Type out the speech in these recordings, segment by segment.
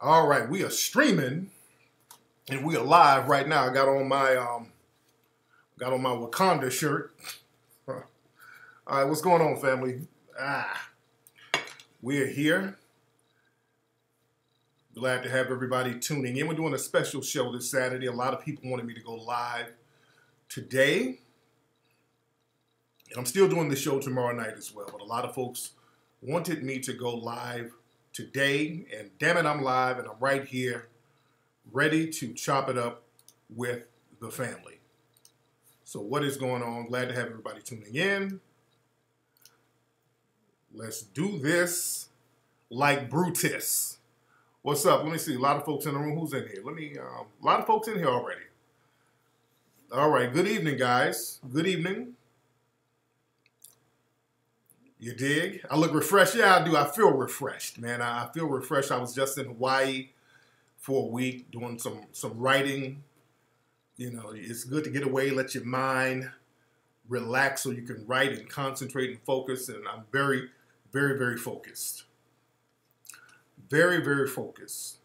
All right, we are streaming and we are live right now. I got on my Wakanda shirt. All right, what's going on, family? We're here. Glad to have everybody tuning in. We're doing a special show this Saturday. A lot of people wanted me to go live today. And I'm still doing the show tomorrow night as well. But a lot of folks wanted me to go live today. And damn it, I'm live and I'm right here ready to chop it up with the family. So what is going on? Glad to have everybody tuning in. Let's do this like Brutus. What's up? Let me see. A lot of folks in the room. Who's in here? A lot of folks in here already. All right. Good evening, guys. Good evening. You dig? I look refreshed. Yeah, I do. I feel refreshed, man. I feel refreshed. I was just in Hawaii for a week doing some writing. You know, it's good to get away, let your mind relax so you can write and concentrate and focus. And I'm very, very, very focused. Very, very focused.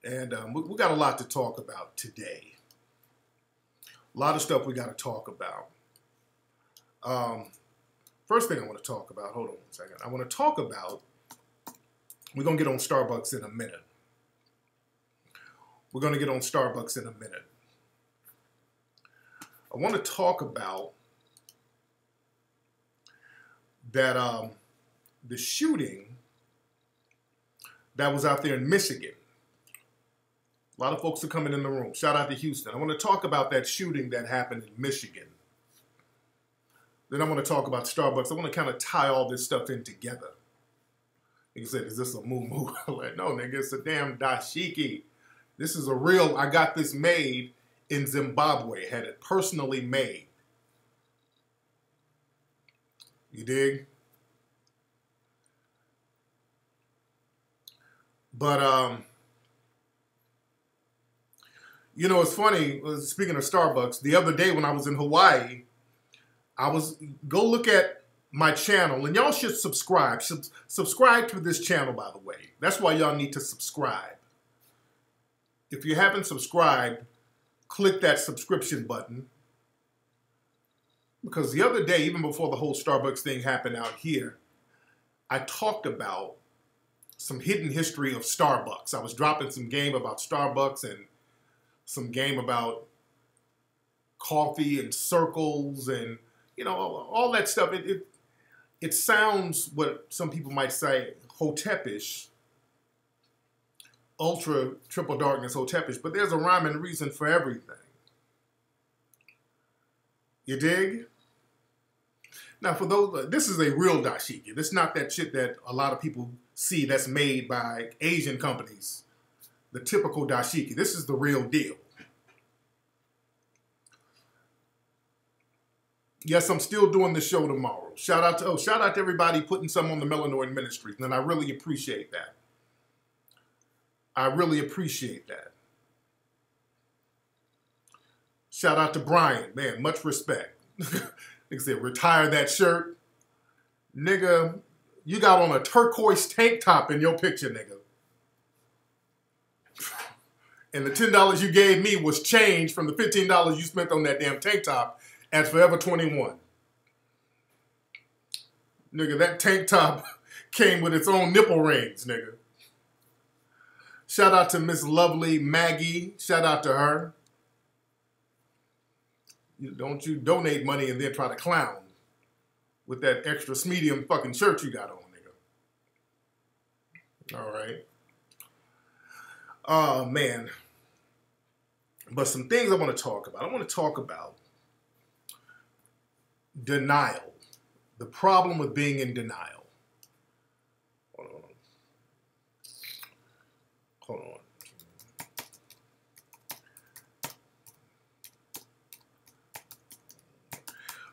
And we got a lot to talk about today. A lot of stuff we got to talk about. First thing I want to talk about, hold on one second. I want to talk about, we're going to get on Starbucks in a minute. We're going to get on Starbucks in a minute. I want to talk about that the shooting that was out there in Michigan. A lot of folks are coming in the room. Shout out to Houston. I want to talk about that shooting that happened in Michigan. Then I want to talk about Starbucks. I want to kind of tie all this stuff in together. You said, is this a moo-moo? I'm like, no, nigga, it's a damn dashiki. This is a real, I got this made in Zimbabwe. Had it personally made. You dig? But, you know, it's funny, speaking of Starbucks, the other day when I was in Hawaii, go look at my channel, and y'all should subscribe. Subscribe to this channel, by the way. That's why y'all need to subscribe. If you haven't subscribed, click that subscription button. Because the other day, even before the whole Starbucks thing happened out here, I talked about some hidden history of Starbucks. I was dropping some game about Starbucks and some game about coffee and circles and, you know, all that stuff. It sounds, what some people might say, hotepish, ultra triple darkness hotepish, but there's a rhyme and reason for everything. You dig? Now, for those, this is a real dashiki. This is not that shit that a lot of people see that's made by Asian companies. The typical dashiki. This is the real deal. Yes, I'm still doing the show tomorrow. Shout out to everybody putting some on the Melanoid Ministries, and I really appreciate that. I really appreciate that. Shout out to Brian, man, much respect. Like I said, retire that shirt. Nigga, you got on a turquoise tank top in your picture, nigga. And the $10 you gave me was changed from the $15 you spent on that damn tank top at Forever 21. Nigga, that tank top came with its own nipple rings, nigga. Shout out to Miss Lovely Maggie. Shout out to her. Don't you donate money and then try to clown with that extra medium fucking shirt you got on, nigga. All right. Oh, man. But some things I want to talk about. I want to talk about denial. The problem with being in denial. Hold on. Hold on.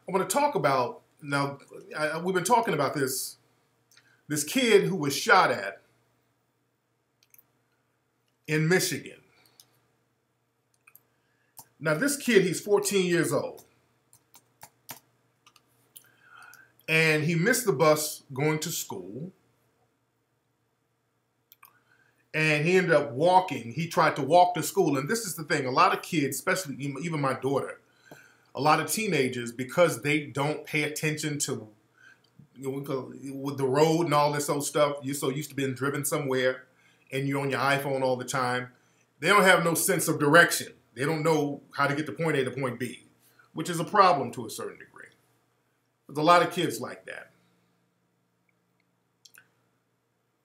I want to talk about, now, we've been talking about this kid who was shot at in Michigan. Now, this kid, he's 14 years old. And he missed the bus going to school. And he ended up walking. He tried to walk to school. And this is the thing. A lot of kids, especially even my daughter, a lot of teenagers, because they don't pay attention to with the road and all this old stuff, you're so used to being driven somewhere and you're on your iPhone all the time, they don't have no sense of direction. They don't know how to get to point A to point B, which is a problem to a certain degree. There's a lot of kids like that.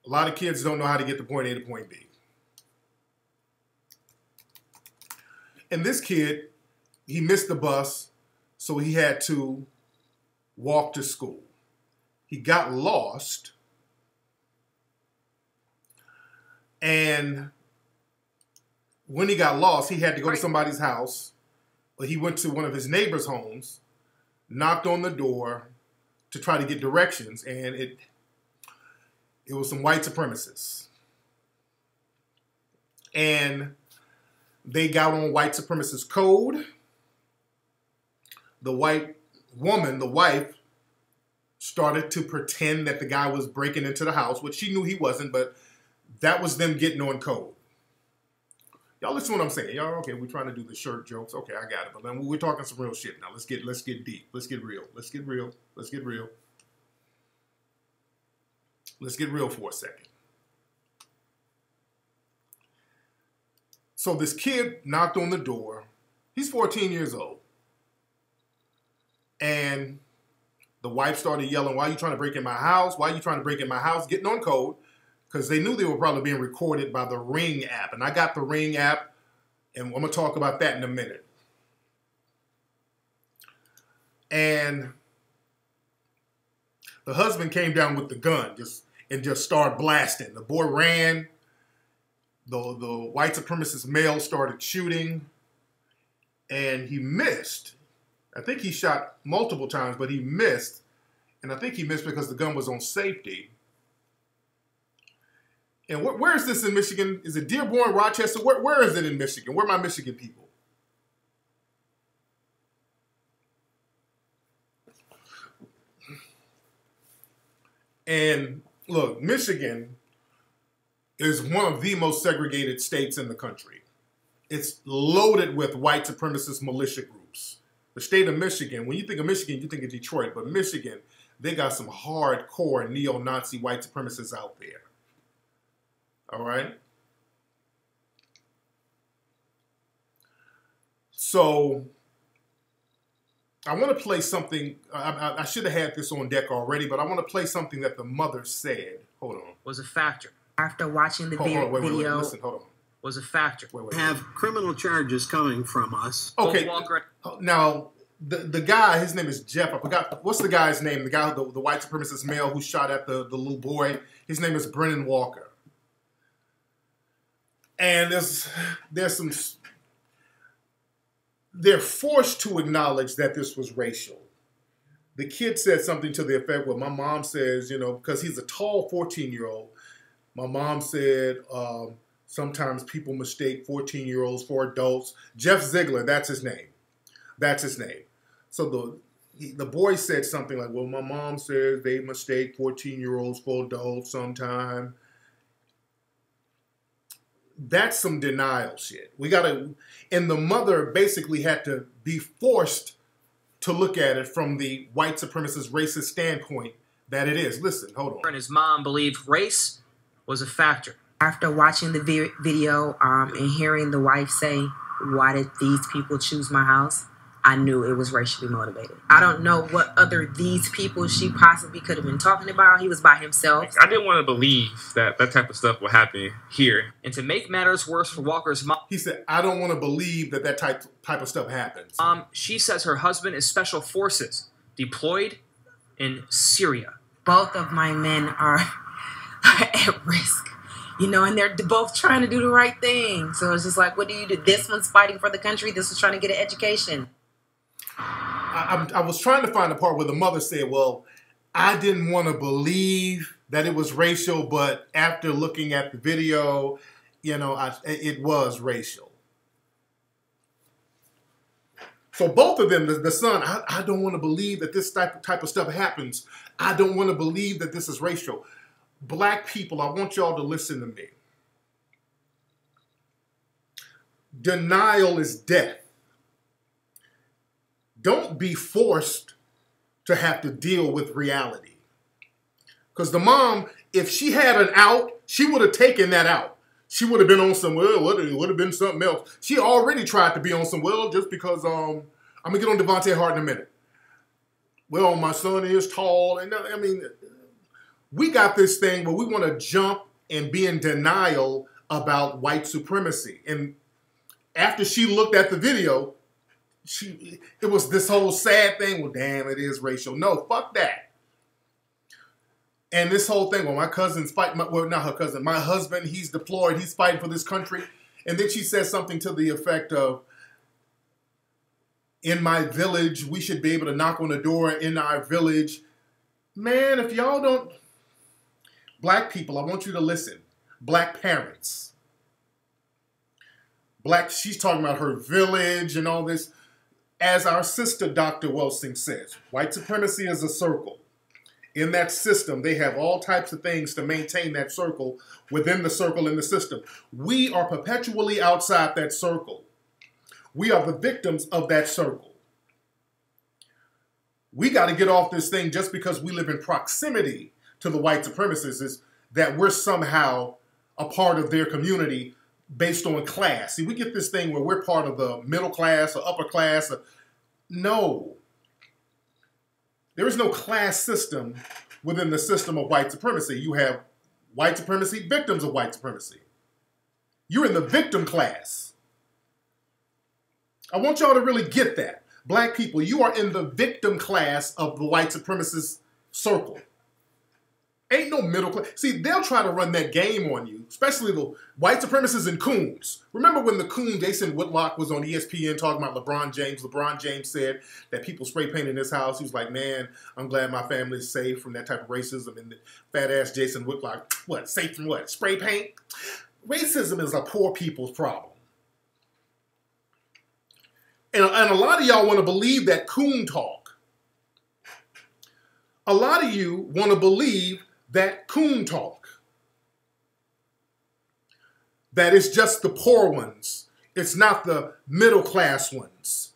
A lot of kids don't know how to get to point A to point B. And this kid, he missed the bus, so he had to walk to school. He got lost, and when he got lost, he had to go to somebody's house. But he went to one of his neighbor's homes, knocked on the door to try to get directions, and it was some white supremacists. And they got on white supremacist code. The white woman, the wife, started to pretend that the guy was breaking into the house, which she knew he wasn't, but that was them getting on code. Y'all listen to what I'm saying. Y'all, okay, we're trying to do the shirt jokes. Okay, I got it. But then we're talking some real shit now. Let's get deep. Let's get real. Let's get real. Let's get real. Let's get real for a second. So this kid knocked on the door. He's 14 years old. And the wife started yelling, "Why are you trying to break in my house? Why are you trying to break in my house?" Getting on code, because they knew they were probably being recorded by the Ring app. And I got the Ring app, and I'm going to talk about that in a minute. And the husband came down with the gun and just started blasting. The boy ran. The white supremacist male started shooting, and he missed. I think he shot multiple times, but he missed. And I think he missed because the gun was on safety. And where is this in Michigan? Is it Dearborn, Rochester? Where is it in Michigan? Where are my Michigan people? And look, Michigan is one of the most segregated states in the country. It's loaded with white supremacist militia groups. The state of Michigan, when you think of Michigan, you think of Detroit, but Michigan, they got some hardcore neo-Nazi white supremacists out there. All right? So I want to play something. I should have had this on deck already, but I want to play something that the mother said. Hold on. Was a factor. After watching the video, wait, listen, hold on. Was a factor. Wait. Have criminal charges coming from us. Okay. Now, the guy, his name is Jeff. I forgot. What's the guy's name? The guy, the white supremacist male who shot at the little boy. His name is Brennan Walker. And there's some. They're forced to acknowledge that this was racial. The kid said something to the effect, well, my mom says, because he's a tall 14-year-old, my mom said, sometimes people mistake 14-year-olds for adults. Jeff Ziegler, that's his name. That's his name. So the boy said something like, well, my mom says they mistake 14-year-olds for adults sometime. That's some denial shit. And the mother basically had to be forced to look at it from the white supremacist racist standpoint that it is. Listen, hold on. And his mom believed race was a factor. After watching the video and hearing the wife say, "Why did these people choose my house?" I knew it was racially motivated. I don't know what other these people she possibly could have been talking about. He was by himself. I didn't want to believe that type of stuff would happen here. And to make matters worse for Walker's mom, he said, I don't want to believe that type of stuff happens. She says her husband is special forces deployed in Syria. Both of my men are at risk. And they're both trying to do the right thing. So it's just like, what do you do? This one's fighting for the country. This one's trying to get an education. I was trying to find the part where the mother said, well, I didn't want to believe that it was racial, but after looking at the video, it was racial. So both of them, the son, I don't want to believe that this type of stuff happens. I don't want to believe that this is racial. Black people, I want y'all to listen to me. Denial is death. Don't be forced to have to deal with reality. Because the mom, if she had an out, she would have taken that out. She would have been on some, well, it would have been something else. She already tried to be on some, well, just because, I'm going to get on Devante Hart in a minute. Well, my son is tall. And I mean, we got this thing where we want to jump and be in denial about white supremacy. And after she looked at the video, it was this whole sad thing. Well, damn, it is racial. No, fuck that. And this whole thing, well, my cousin's fighting, well, not her cousin, my husband, he's deployed, he's fighting for this country. And then she says something to the effect of, in my village, we should be able to knock on the door in our village. Man, if y'all don't, black people, I want you to listen. Black parents. She's talking about her village and all this. As our sister, Dr. Welsing, says, white supremacy is a circle. In that system, they have all types of things to maintain that circle within the circle in the system. We are perpetually outside that circle. We are the victims of that circle. We got to get off this thing just because we live in proximity to the white supremacists is that we're somehow a part of their community based on class. See, we get this thing where we're part of the middle class or upper class. No. There is no class system within the system of white supremacy. You have white supremacy, victims of white supremacy. You're in the victim class. I want y'all to really get that. Black people, you are in the victim class of the white supremacist circle. Ain't no middle class. See, they'll try to run that game on you, especially the white supremacists and coons. Remember when the coon Jason Whitlock was on ESPN talking about LeBron James? LeBron James said that people spray paint in his house. He was like, man, I'm glad my family is safe from that type of racism. And the fat-ass Jason Whitlock, what, safe from what, spray paint? Racism is a poor people's problem. And a lot of y'all want to believe that coon talk. A lot of you want to believe that coon talk. That it's just the poor ones. It's not the middle class ones.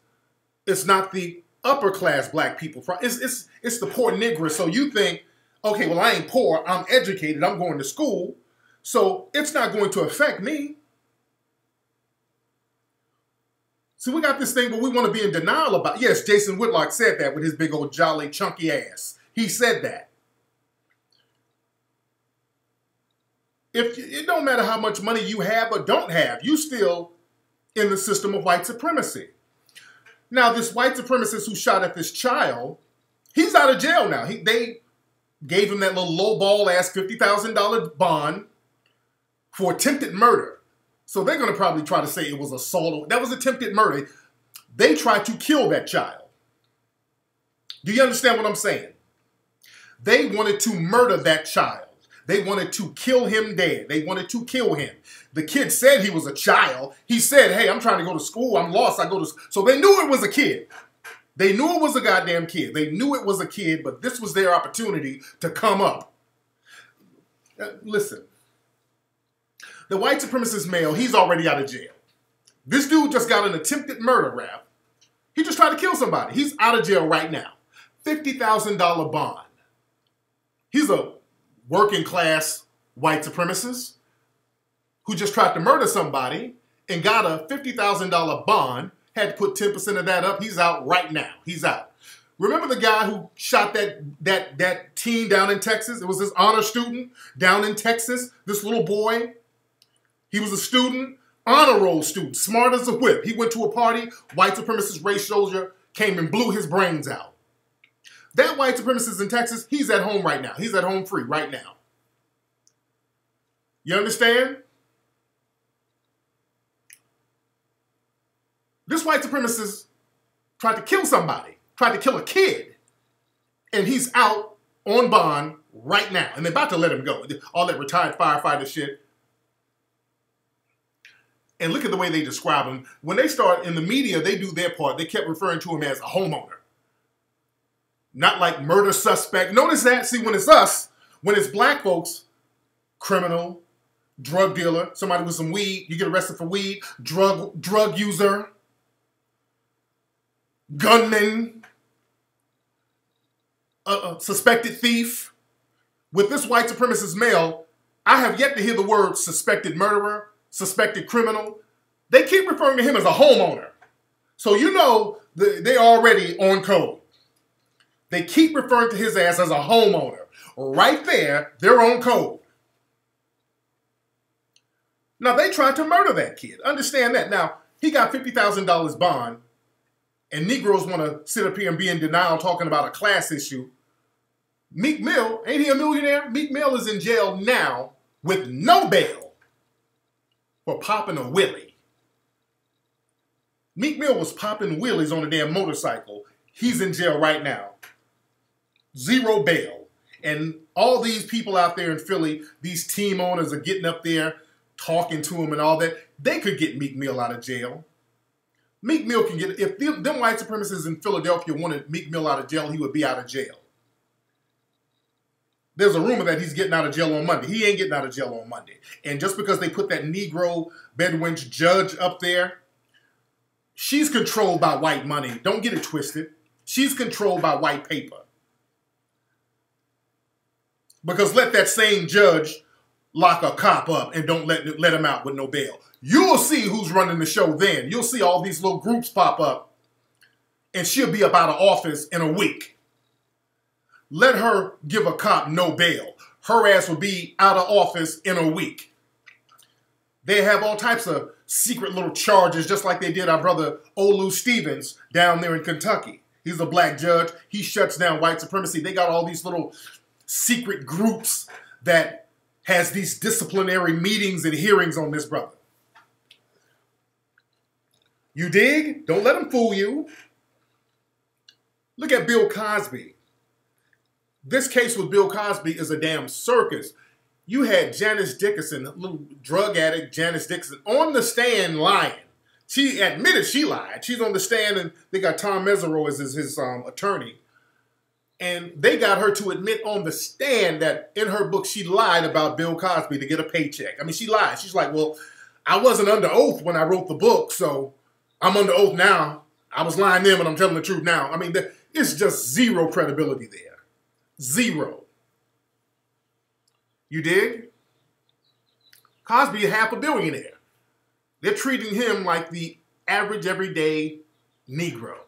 It's not the upper class black people. It's the poor Negro. So you think, okay, well, I ain't poor. I'm educated. I'm going to school. So it's not going to affect me. So we got this thing, but we want to be in denial about. Yes, Jason Whitlock said that with his big old jolly chunky ass. He said that. It don't matter how much money you have or don't have, you still in the system of white supremacy. Now, this white supremacist who shot at this child, he's out of jail now. They gave him that little low-ball ass $50,000 bond for attempted murder. So they're going to probably try to say it was assault. That was attempted murder. They tried to kill that child. Do you understand what I'm saying? They wanted to murder that child. They wanted to kill him dead. They wanted to kill him. The kid said he was a child. He said, hey, I'm trying to go to school. I'm lost. I go to school. So they knew it was a kid. They knew it was a goddamn kid. They knew it was a kid, but this was their opportunity to come up. Listen. The white supremacist male, he's already out of jail. This dude just got an attempted murder rap. He just tried to kill somebody. He's out of jail right now. $50,000 bond. He's a working class white supremacist who just tried to murder somebody and got a $50,000 bond, had to put 10% of that up. He's out right now. He's out. Remember the guy who shot that teen down in Texas? It was this honor student down in Texas, this little boy. He was a student, honor roll student, smart as a whip. He went to a party, white supremacist race soldier came and blew his brains out. That white supremacist in Texas, he's at home right now. He's at home free right now. You understand? This white supremacist tried to kill somebody, tried to kill a kid, and he's out on bond right now. And they're about to let him go. All that retired firefighter shit. And look at the way they describe him. When they start in the media, they do their part. They kept referring to him as a homeowner. Not like murder suspect. Notice that. See, when it's us, when it's black folks, criminal, drug dealer, somebody with some weed, you get arrested for weed, drug user, gunman, suspected thief. With this white supremacist male, I have yet to hear the word suspected murderer, suspected criminal. They keep referring to him as a homeowner. So you know they're already on code. They keep referring to his ass as a homeowner. Right there, they're on code. Now, they tried to murder that kid. Understand that. Now, he got $50,000 bond, and Negroes want to sit up here and be in denial talking about a class issue. Meek Mill, ain't he a millionaire? Meek Mill is in jail now with no bail for popping a wheelie. Meek Mill was popping wheelies on a damn motorcycle. He's in jail right now. Zero bail. And all these people out there in Philly, these team owners are getting up there, talking to him and all that. They could get Meek Mill out of jail. Meek Mill can get, if them white supremacists in Philadelphia wanted Meek Mill out of jail, he would be out of jail. There's a rumor that he's getting out of jail on Monday. He ain't getting out of jail on Monday. And just because they put that Negro Bedouin judge up there, she's controlled by white money. Don't get it twisted. She's controlled by white paper. Because let that same judge lock a cop up and don't let him out with no bail. You'll see who's running the show then. You'll see all these little groups pop up, and she'll be up out of office in a week. Let her give a cop no bail. Her ass will be out of office in a week. They have all types of secret little charges, just like they did our brother Olu Stevens down there in Kentucky. He's a black judge. He shuts down white supremacy. They got all these little secret groups that has these disciplinary meetings and hearings on this brother. You dig? Don't let them fool you. Look at Bill Cosby. This case with Bill Cosby is a damn circus. You had Janice Dickinson, a little drug addict Janice Dickinson, on the stand lying. She admitted she lied. She's on the stand, and they got Tom Mesereau as his attorney. And they got her to admit on the stand that in her book she lied about Bill Cosby to get a paycheck. I mean, she lied. She's like, well, I wasn't under oath when I wrote the book, so I'm under oath now. I was lying then, but I'm telling the truth now. I mean, it's just zero credibility there. Zero. You dig? Cosby is half a billionaire. They're treating him like the average everyday Negro.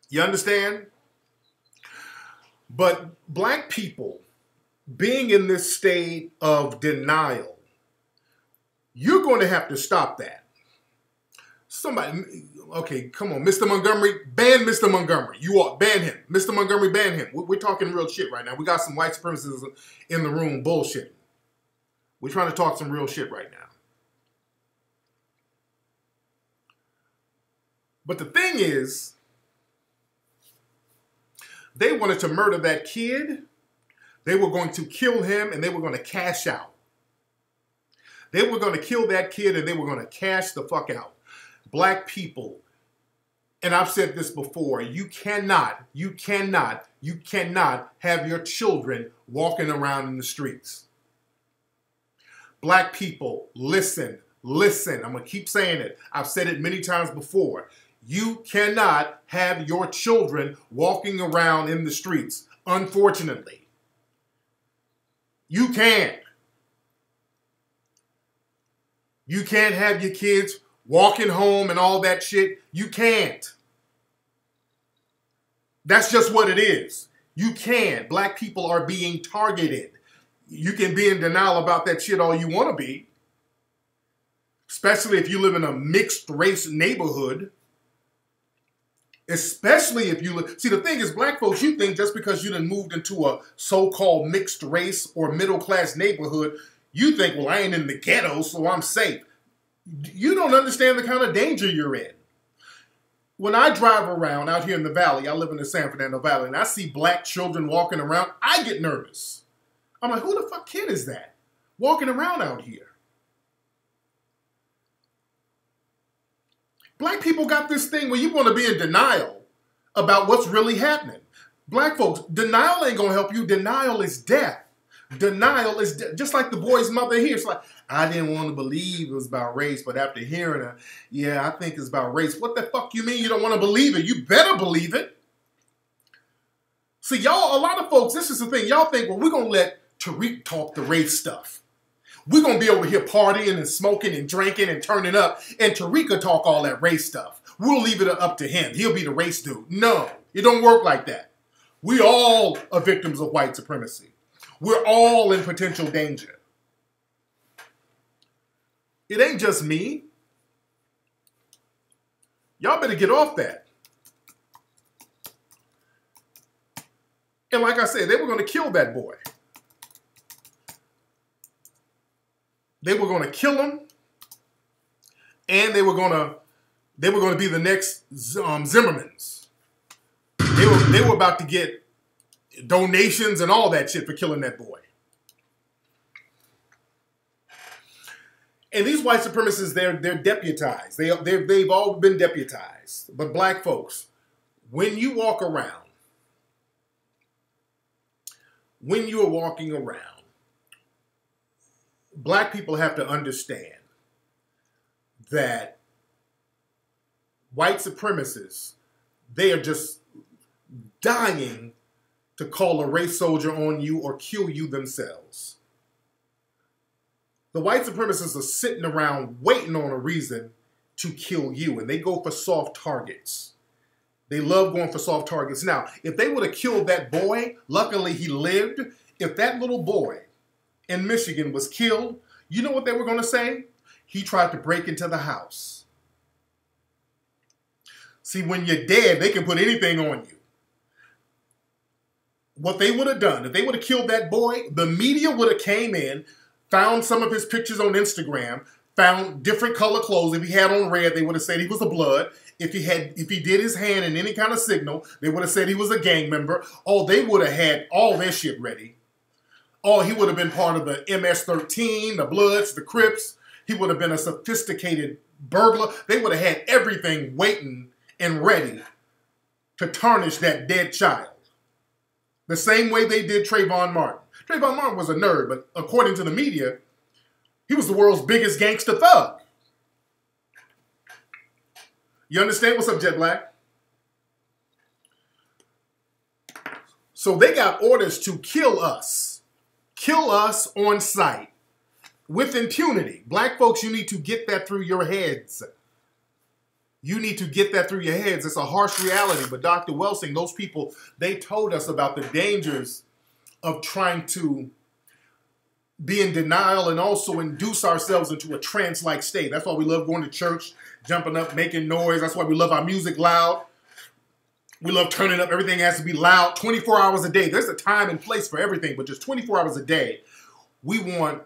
You understand? But black people being in this state of denial, you're going to have to stop that. Somebody, okay, come on, Mr. Montgomery, ban Mr. Montgomery. You ought ban him. Mr. Montgomery, ban him. We're talking real shit right now. We got some white supremacists in the room bullshitting. We're trying to talk some real shit right now. But the thing is, they wanted to murder that kid. They were going to kill him, and they were going to cash out. They were going to kill that kid, and they were going to cash the fuck out. Black people, and I've said this before, you cannot have your children walking around in the streets. Black people, listen. I'm going to keep saying it. I've said it many times before. You cannot have your children walking around in the streets, unfortunately. You can't. You can't have your kids walking home and all that shit. You can't. That's just what it is. You can't. Black people are being targeted. You can be in denial about that shit all you want to be. Especially if you live in a mixed race neighborhood. Especially if you live... See, the thing is, black folks, you think just because you done moved into a so-called mixed race or middle-class neighborhood, you think, well, I ain't in the ghetto, so I'm safe. You don't understand the kind of danger you're in. When I drive around out here in the valley, I live in the San Fernando Valley, and I see black children walking around, I get nervous. I'm like, who the fuck kid is that walking around out here? Black people got this thing where you want to be in denial about what's really happening. Black folks, denial ain't going to help you. Denial is death. Denial is just like the boy's mother here. It's like, I didn't want to believe it was about race, but after hearing her, yeah, I think it's about race. What the fuck you mean you don't want to believe it? You better believe it. See, y'all, a lot of folks, this is the thing. Y'all think, well, we're going to let Tariq talk the race stuff. We're going to be over here partying and smoking and drinking and turning up, and Tariq will talk all that race stuff. We'll leave it up to him. He'll be the race dude. No, it don't work like that. We all are victims of white supremacy. We're all in potential danger. It ain't just me. Y'all better get off that. And like I said, they were going to kill that boy. They were going to kill him, and they were going to be the next Zimmermans. They were about to get donations and all that shit for killing that boy. And these white supremacists, they're deputized. They've all been deputized. But black folks, when you walk around, when you are walking around, black people have to understand that white supremacists, they are just dying to call a race soldier on you or kill you themselves. The white supremacists are sitting around waiting on a reason to kill you, and they go for soft targets. They love going for soft targets. Now, if they would have killed that boy, luckily he lived. If that little boy in Michigan was killed, you know what they were going to say? He tried to break into the house. See, when you're dead, they can put anything on you. What they would have done, if they would have killed that boy, the media would have came in, found some of his pictures on Instagram, found different color clothes. If he had on red, they would have said he was a blood. If he did his hand in any kind of signal, they would have said he was a gang member. Oh, they would have had all their shit ready. Oh, he would have been part of the MS-13, the Bloods, the Crips. He would have been a sophisticated burglar. They would have had everything waiting and ready to tarnish that dead child. The same way they did Trayvon Martin. Trayvon Martin was a nerd, but according to the media, he was the world's biggest gangster thug. You understand? What's up, Jet Black? So they got orders to kill us. Kill us on sight with impunity. Black folks, you need to get that through your heads. You need to get that through your heads. It's a harsh reality, but Dr. Welsing, those people, they told us about the dangers of trying to be in denial and also induce ourselves into a trance-like state. That's why we love going to church, jumping up, making noise. That's why we love our music loud. We love turning up. Everything has to be loud 24 hours a day. There's a time and place for everything, but just 24 hours a day, we want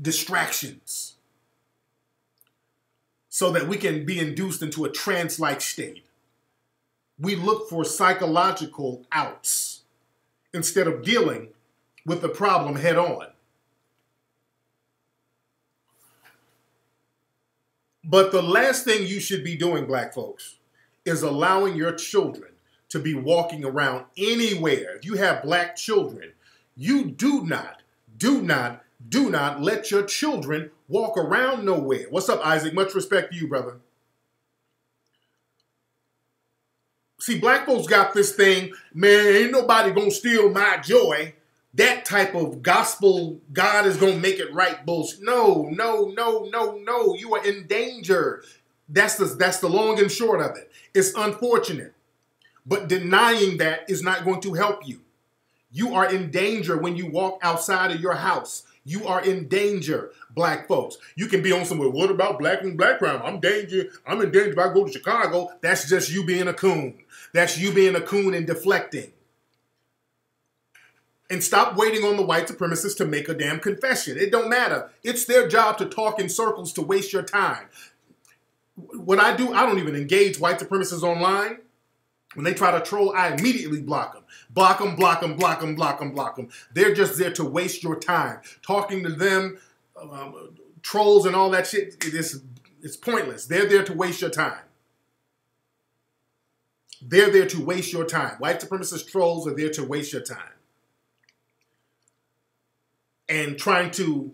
distractions so that we can be induced into a trance-like state. We look for psychological outs instead of dealing with the problem head on. But the last thing you should be doing, black folks, is allowing your children to be walking around anywhere. If you have black children, you do not let your children walk around nowhere. What's up, Isaac? Much respect to you, brother. See, black folks got this thing, man, ain't nobody gonna steal my joy. That type of gospel, God is gonna make it right bullshit. No. You are in danger. That's the long and short of it. It's unfortunate. But denying that is not going to help you. You are in danger when you walk outside of your house. You are in danger, black folks. You can be on somewhere, what about black and black crime? I'm in danger if I go to Chicago. That's just you being a coon. That's you being a coon and deflecting. And stop waiting on the white supremacists to make a damn confession. It don't matter. It's their job to talk in circles to waste your time. What I do, I don't even engage white supremacists online. When they try to troll, I immediately block them. Block them. They're just there to waste your time. Talking to them, trolls and all that shit, it's pointless. They're there to waste your time. They're there to waste your time. White supremacist trolls are there to waste your time. and trying to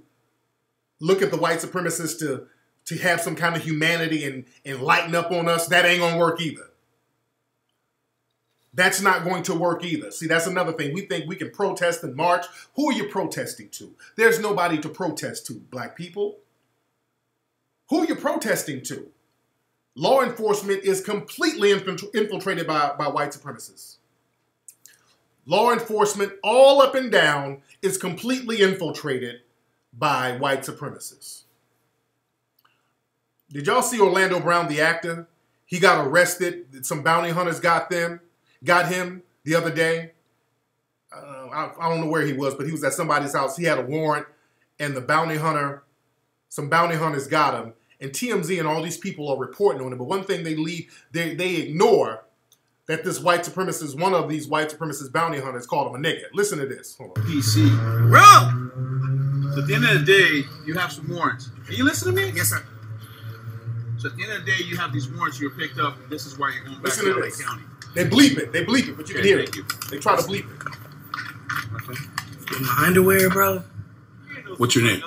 look at the white supremacists to have some kind of humanity and lighten up on us, that ain't gonna work either. That's not going to work either. See, that's another thing. We think we can protest and march. Who are you protesting to? There's nobody to protest to, black people. Who are you protesting to? Law enforcement is completely infiltrated by white supremacists. Law enforcement, all up and down, is completely infiltrated by white supremacists. Did y'all see Orlando Brown, the actor? He got arrested. Some bounty hunters got him the other day. I don't know where he was, but he was at somebody's house. He had a warrant, and some bounty hunters got him. And TMZ and all these people are reporting on it. But one thing they ignore that this white supremacist, one of these white supremacist bounty hunters called him a nigga. Listen to this. Hold on. PC. Bro! So at the end of the day, you have some warrants. Can you listen to me? Yes, sir. So at the end of the day, you have these warrants you're picked up. And this is why you're going back Listen to to LA this. County. They bleep it, but you can hear it. Thank you. They try to bleep it. Okay. In my underwear, bro. What's your name?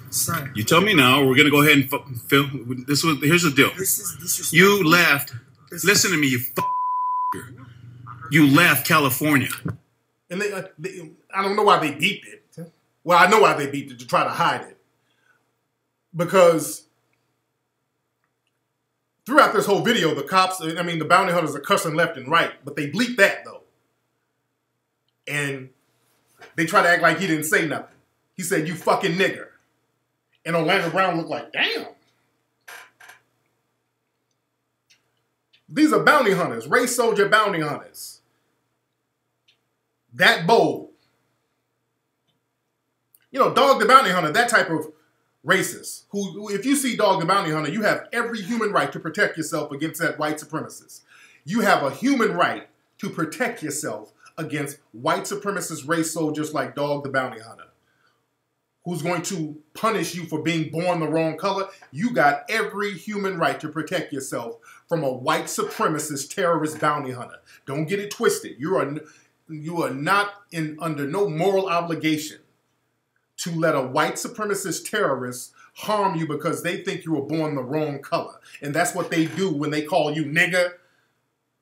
Son. You tell me now. We're gonna go ahead and film. Here's the deal. This is disrespectful. You left. Listen to me, you left California. And I don't know why they beeped it. Well, I know why they beeped it, to try to hide it. Because throughout this whole video, the bounty hunters are cussing left and right, but they bleep that, though. And they try to act like he didn't say nothing. He said, "You fucking nigger." And Orlando Brown looked like, damn. These are bounty hunters, race soldier bounty hunters. That bold. You know, Dog the Bounty Hunter, that type of racist. Who, if you see Dog the Bounty Hunter, you have every human right to protect yourself against that white supremacist. You have a human right to protect yourself against white supremacist race soldiers like Dog the Bounty Hunter, who's going to punish you for being born the wrong color. You got every human right to protect yourself from a white supremacist terrorist bounty hunter. Don't get it twisted. You are not under no moral obligation to let a white supremacist terrorist harm you because they think you were born the wrong color. And that's what they do when they call you nigger.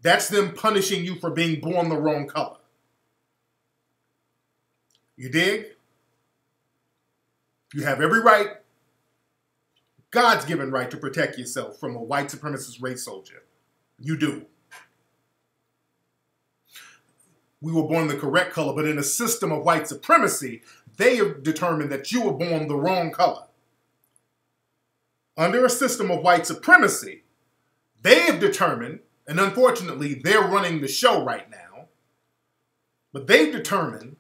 That's them punishing you for being born the wrong color. You dig? You have every right, God's given right, to protect yourself from a white supremacist race soldier. You do. We were born the correct color, but in a system of white supremacy, they have determined that you were born the wrong color. Under a system of white supremacy, they have determined, and unfortunately, they're running the show right now, but they've determined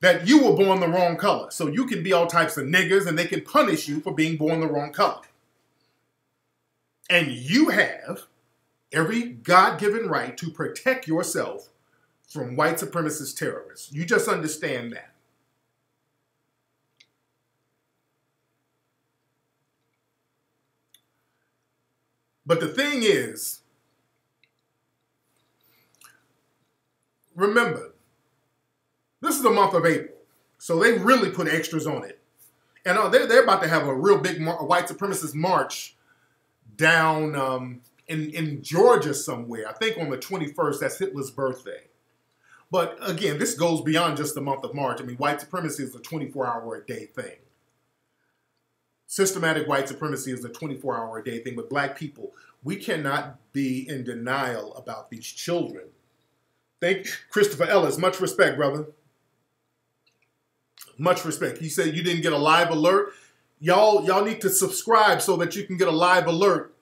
that you were born the wrong color. So you can be all types of niggers and they can punish you for being born the wrong color. And you have every God-given right to protect yourself from white supremacist terrorists. You just understand that. But the thing is, remember, this is the month of April, so they really put extras on it. And they're about to have a real big white supremacist march down in Georgia somewhere. I think on the 21st, that's Hitler's birthday. But again, this goes beyond just the month of March. I mean, white supremacy is a 24-hour-a-day thing. Systematic white supremacy is a 24-hour-a-day thing. But black people, we cannot be in denial about these children. Thank Christopher Ellis. Much respect, brother. Much respect. He said you didn't get a live alert. Y'all need to subscribe so that you can get a live alert.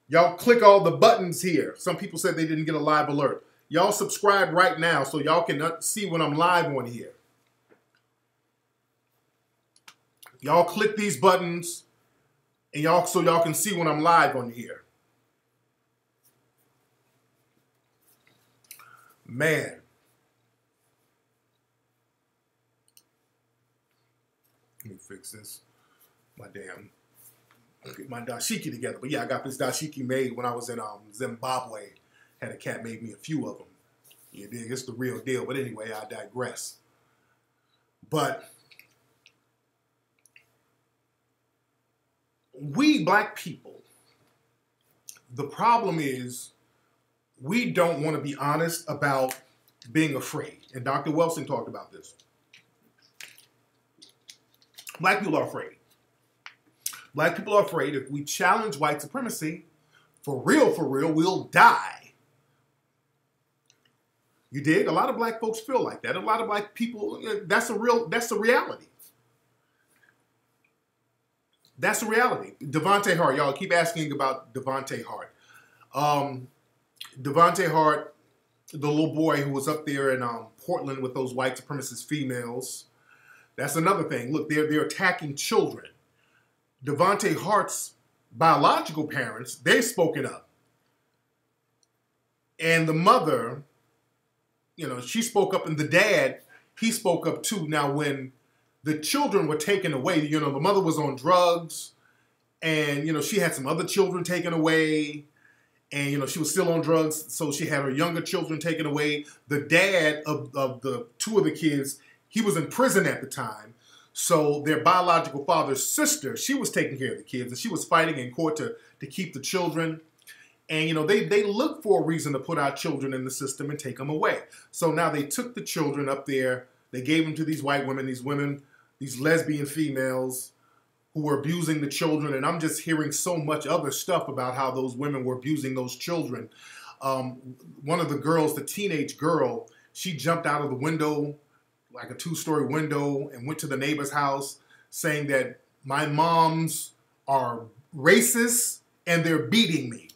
Y'all click all the buttons here. Some people said they didn't get a live alert. Y'all subscribe right now so y'all can see when I'm live on here. Y'all click these buttons and so y'all can see when I'm live on here. Man. Let me fix this. Get my dashiki together. But yeah, I got this dashiki made when I was in Zimbabwe. Had a cat made me a few of them. You dig? It's the real deal. But anyway, I digress. But we black people, the problem is we don't want to be honest about being afraid. And Dr. Wilson talked about this. Black people are afraid. Black people are afraid if we challenge white supremacy, for real, we'll die. You dig? A lot of black folks feel like that. A lot of black people, that's the reality. That's the reality. Devante Hart, y'all keep asking about Devante Hart. Devante Hart, the little boy who was up there in Portland with those white supremacist females. That's another thing. Look, they're attacking children. Devante Hart's biological parents, they've spoken up. And the mother, she spoke up, and the dad, he spoke up too. Now, when the children were taken away, the mother was on drugs, and, she had some other children taken away, and, she was still on drugs, so she had her younger children taken away. The dad of the two of the kids, he was in prison at the time. So their biological father's sister, she was taking care of the kids, and she was fighting in court to keep the children. And, they looked for a reason to put our children in the system and take them away. So now they took the children up there. They gave them to these white women, these lesbian females who were abusing the children. And I'm just hearing so much other stuff about how those women were abusing those children. One of the girls, the teenage girl, she jumped out of the window, like a 2-story window, and went to the neighbor's house saying that my moms are racist and they're beating me.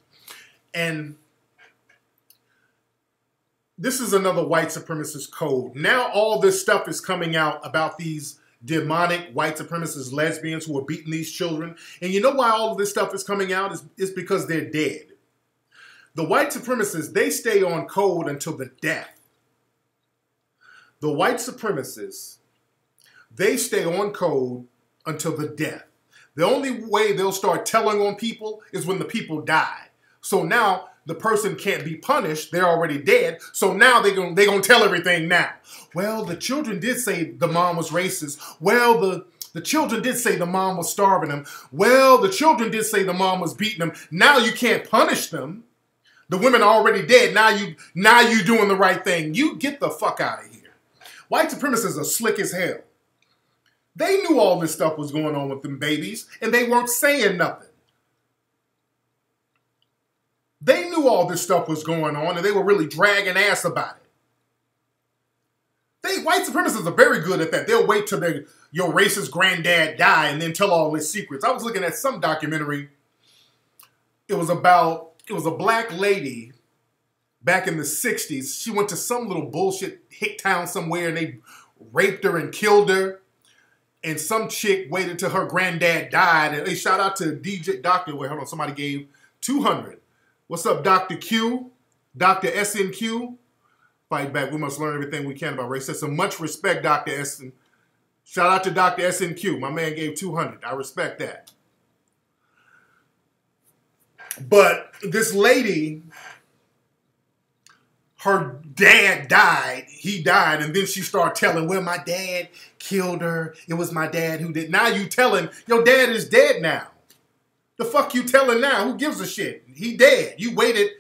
And this is another white supremacist code. Now all this stuff is coming out about these demonic white supremacist lesbians who are beating these children. And you know why all of this stuff is coming out? It's because they're dead. The white supremacists, they stay on code until the death. The white supremacists, they stay on code until the death. The only way they'll start telling on people is when the people die. So now the person can't be punished. They're already dead. So now they're gonna tell everything now. Well, the children did say the mom was racist. Well, the children did say the mom was starving them. Well, the children did say the mom was beating them. Now you can't punish them. The women are already dead. Now you doing the right thing. You get the fuck out of here. White supremacists are slick as hell. They knew all this stuff was going on with them babies, and they weren't saying nothing. They knew all this stuff was going on, and they were really dragging ass about it. White supremacists are very good at that. They'll wait till your racist granddad die and then tell all his secrets. I was looking at some documentary. It was a black lady back in the 60s. She went to some little bullshit hick town somewhere, and they raped her and killed her. And some chick waited till her granddad died. And they shout out to DJ Dr. Wait, hold on, somebody gave 200. What's up, Dr. Q? Dr. SNQ? Fight back. We must learn everything we can about racism. Much respect, Dr. SN. Shout out to Dr. SNQ. My man gave 200. I respect that. But this lady, her dad died. He died. And then she started telling, well, my dad killed her. It was my dad who did. Now you telling, your dad is dead now. The fuck you telling now? Who gives a shit? He dead. You waited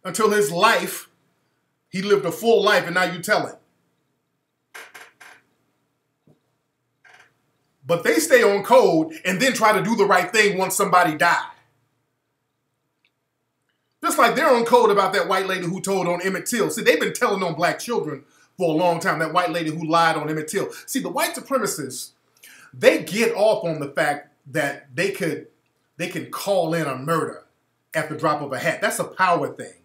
until his life. He lived a full life, and now you telling. But they stay on code and then try to do the right thing once somebody died. Just like they're on code about that white lady who told on Emmett Till. See, they've been telling on black children for a long time, that white lady who lied on Emmett Till. See, the white supremacists, they get off on the fact that they can call in a murder at the drop of a hat. That's a power thing.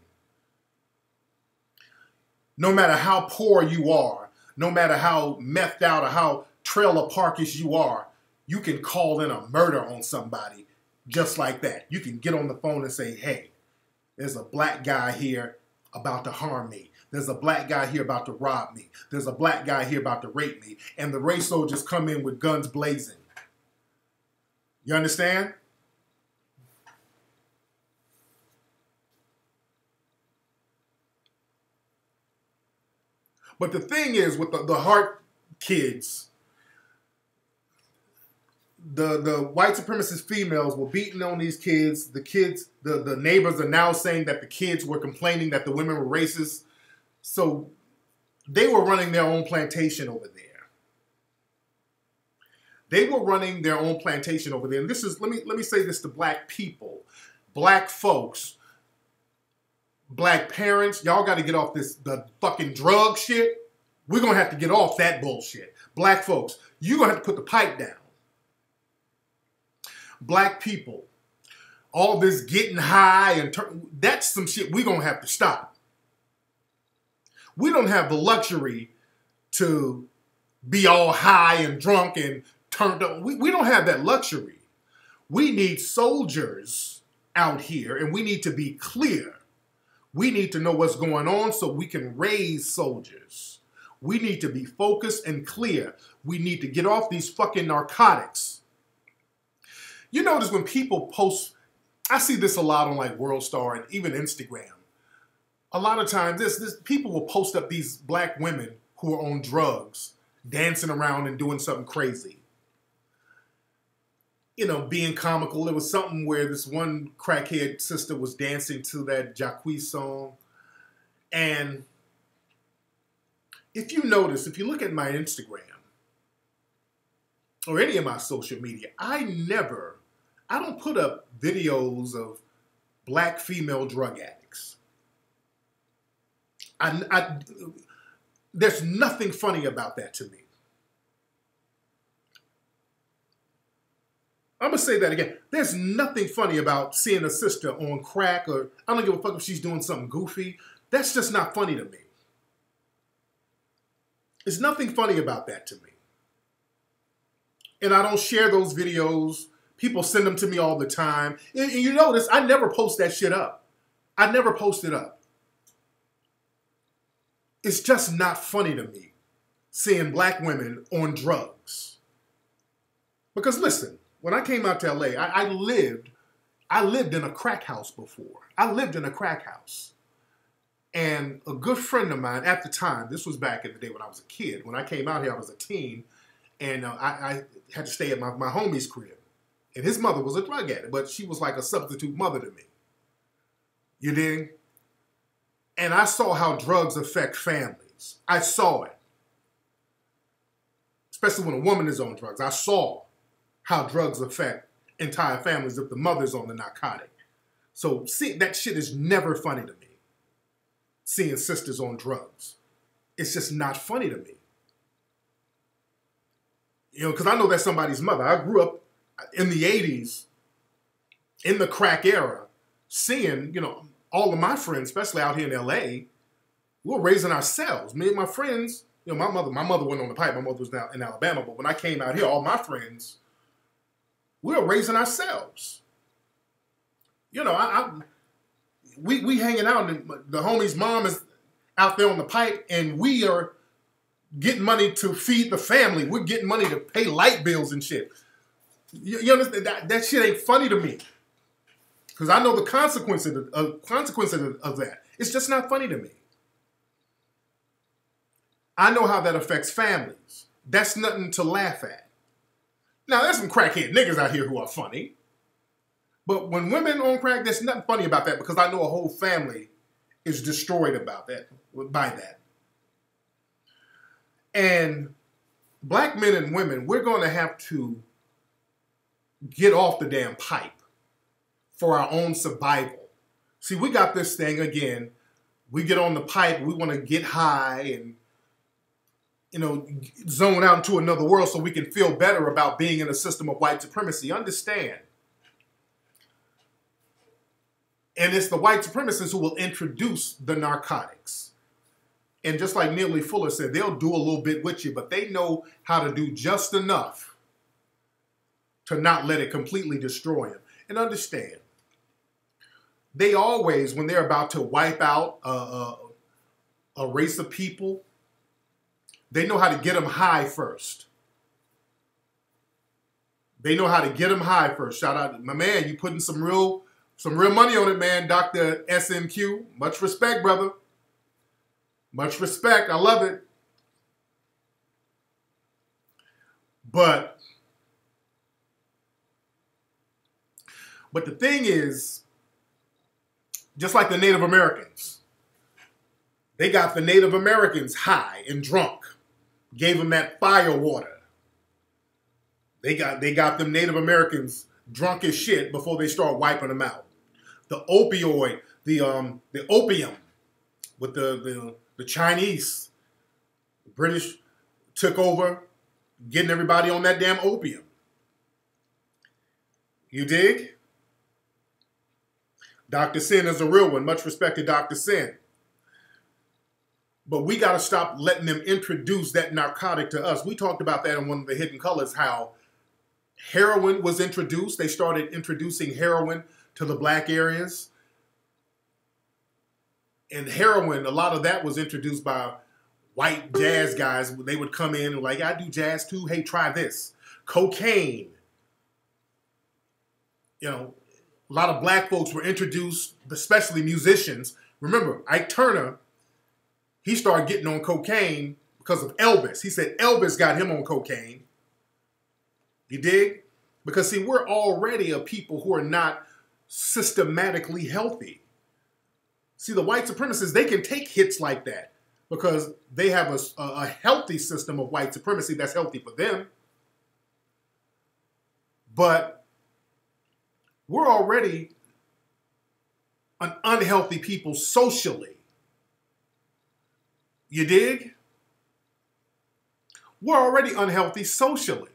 No matter how poor you are, no matter how methed out or how trailer parkish you are, you can call in a murder on somebody just like that. You can get on the phone and say, hey, there's a black guy here about to harm me. There's a black guy here about to rob me. There's a black guy here about to rape me. And the race soldiers come in with guns blazing. You understand? But the thing is, with the Hart kids, the white supremacist females were beating on these kids. The neighbors are now saying that the kids were complaining that the women were racist. So they were running their own plantation over there. They were running their own plantation over there. And this is, let me say this to black people, black folks, black parents. Y'all got to get off the fucking drug shit. We're going to have to get off that bullshit. Black folks, you're going to have to put the pipe down. Black people, all this getting high and that's some shit we're going to have to stop. We don't have the luxury to be all high and drunk and turned up. We don't have that luxury. We need soldiers out here, and we need to be clear. We need to know what's going on so we can raise soldiers. We need to be focused and clear. We need to get off these fucking narcotics. You notice when people post, I see this a lot on like World Star and even Instagram. A lot of times, this people will post up these black women who are on drugs, dancing around and doing something crazy. You know, being comical. There was something where this one crackhead sister was dancing to that Jacquees song. And if you notice, if you look at my Instagram or any of my social media, I don't put up videos of black female drug addicts. There's nothing funny about that to me. I'm going to say that again. There's nothing funny about seeing a sister on crack, or I don't give a fuck if she's doing something goofy. That's just not funny to me. There's nothing funny about that to me. And I don't share those videos. People send them to me all the time. And you notice I never post that shit up. I never post it up. It's just not funny to me seeing black women on drugs. Because listen, when I came out to LA, I lived in a crack house before. I lived in a crack house. And a good friend of mine at the time, this was back in the day when I was a kid. When I came out here, I was a teen. And I had to stay at my homie's crib. And his mother was a drug addict, but she was like a substitute mother to me. You dig? And I saw how drugs affect families. I saw it. Especially when a woman is on drugs. I saw how drugs affect entire families if the mother's on the narcotic. So see, that shit is never funny to me. Seeing sisters on drugs. It's just not funny to me. You know, because I know that's somebody's mother. I grew up in the 80s, in the crack era, seeing, you know, all of my friends, especially out here in LA, we were raising ourselves. Me and my friends, you know, my mother wasn't on the pipe. My mother was now in Alabama. But when I came out here, all my friends, we were raising ourselves. You know, we hanging out, and the homie's mom is out there on the pipe, and we are getting money to feed the family. We're getting money to pay light bills and shit. You understand? That shit ain't funny to me. Because I know the consequences of that. It's just not funny to me. I know how that affects families. That's nothing to laugh at. Now, there's some crackhead niggas out here who are funny. But when women on crack, there's nothing funny about that, because I know a whole family is destroyed by that. And black men and women, we're going to have to get off the damn pipe for our own survival. See, we got this thing again. We get on the pipe, we want to get high and, you know, zone out into another world so we can feel better about being in a system of white supremacy. Understand. And it's the white supremacists who will introduce the narcotics. And just like Neely Fuller said, they'll do a little bit with you, but they know how to do just enough to not let it completely destroy them. And understand, they always, when they're about to wipe out a race of people, they know how to get them high first. They know how to get them high first. Shout out to my man, you putting some real money on it, man, Dr. SMQ. Much respect, brother. Much respect. I love it. But But the thing is, just like the Native Americans, they got the Native Americans high and drunk, gave them that fire water. They got them Native Americans drunk as shit before they start wiping them out. The opioid, the opium with the Chinese, the British took over, getting everybody on that damn opium. You dig? Dr. Sin is a real one. Much respect to Dr. Sin. But we got to stop letting them introduce that narcotic to us. We talked about that in one of the Hidden Colors, how heroin was introduced. They started introducing heroin to the black areas. And heroin, a lot of that was introduced by white jazz guys. They would come in and like, I do jazz too. Hey, try this. Cocaine. You know, a lot of black folks were introduced, especially musicians. Remember, Ike Turner, he started getting on cocaine because of Elvis. He said Elvis got him on cocaine. You dig? Because, see, we're already a people who are not systematically healthy. See, the white supremacists, they can take hits like that because they have a healthy system of white supremacy that's healthy for them. But we're already an unhealthy people socially. You dig? We're already unhealthy socially.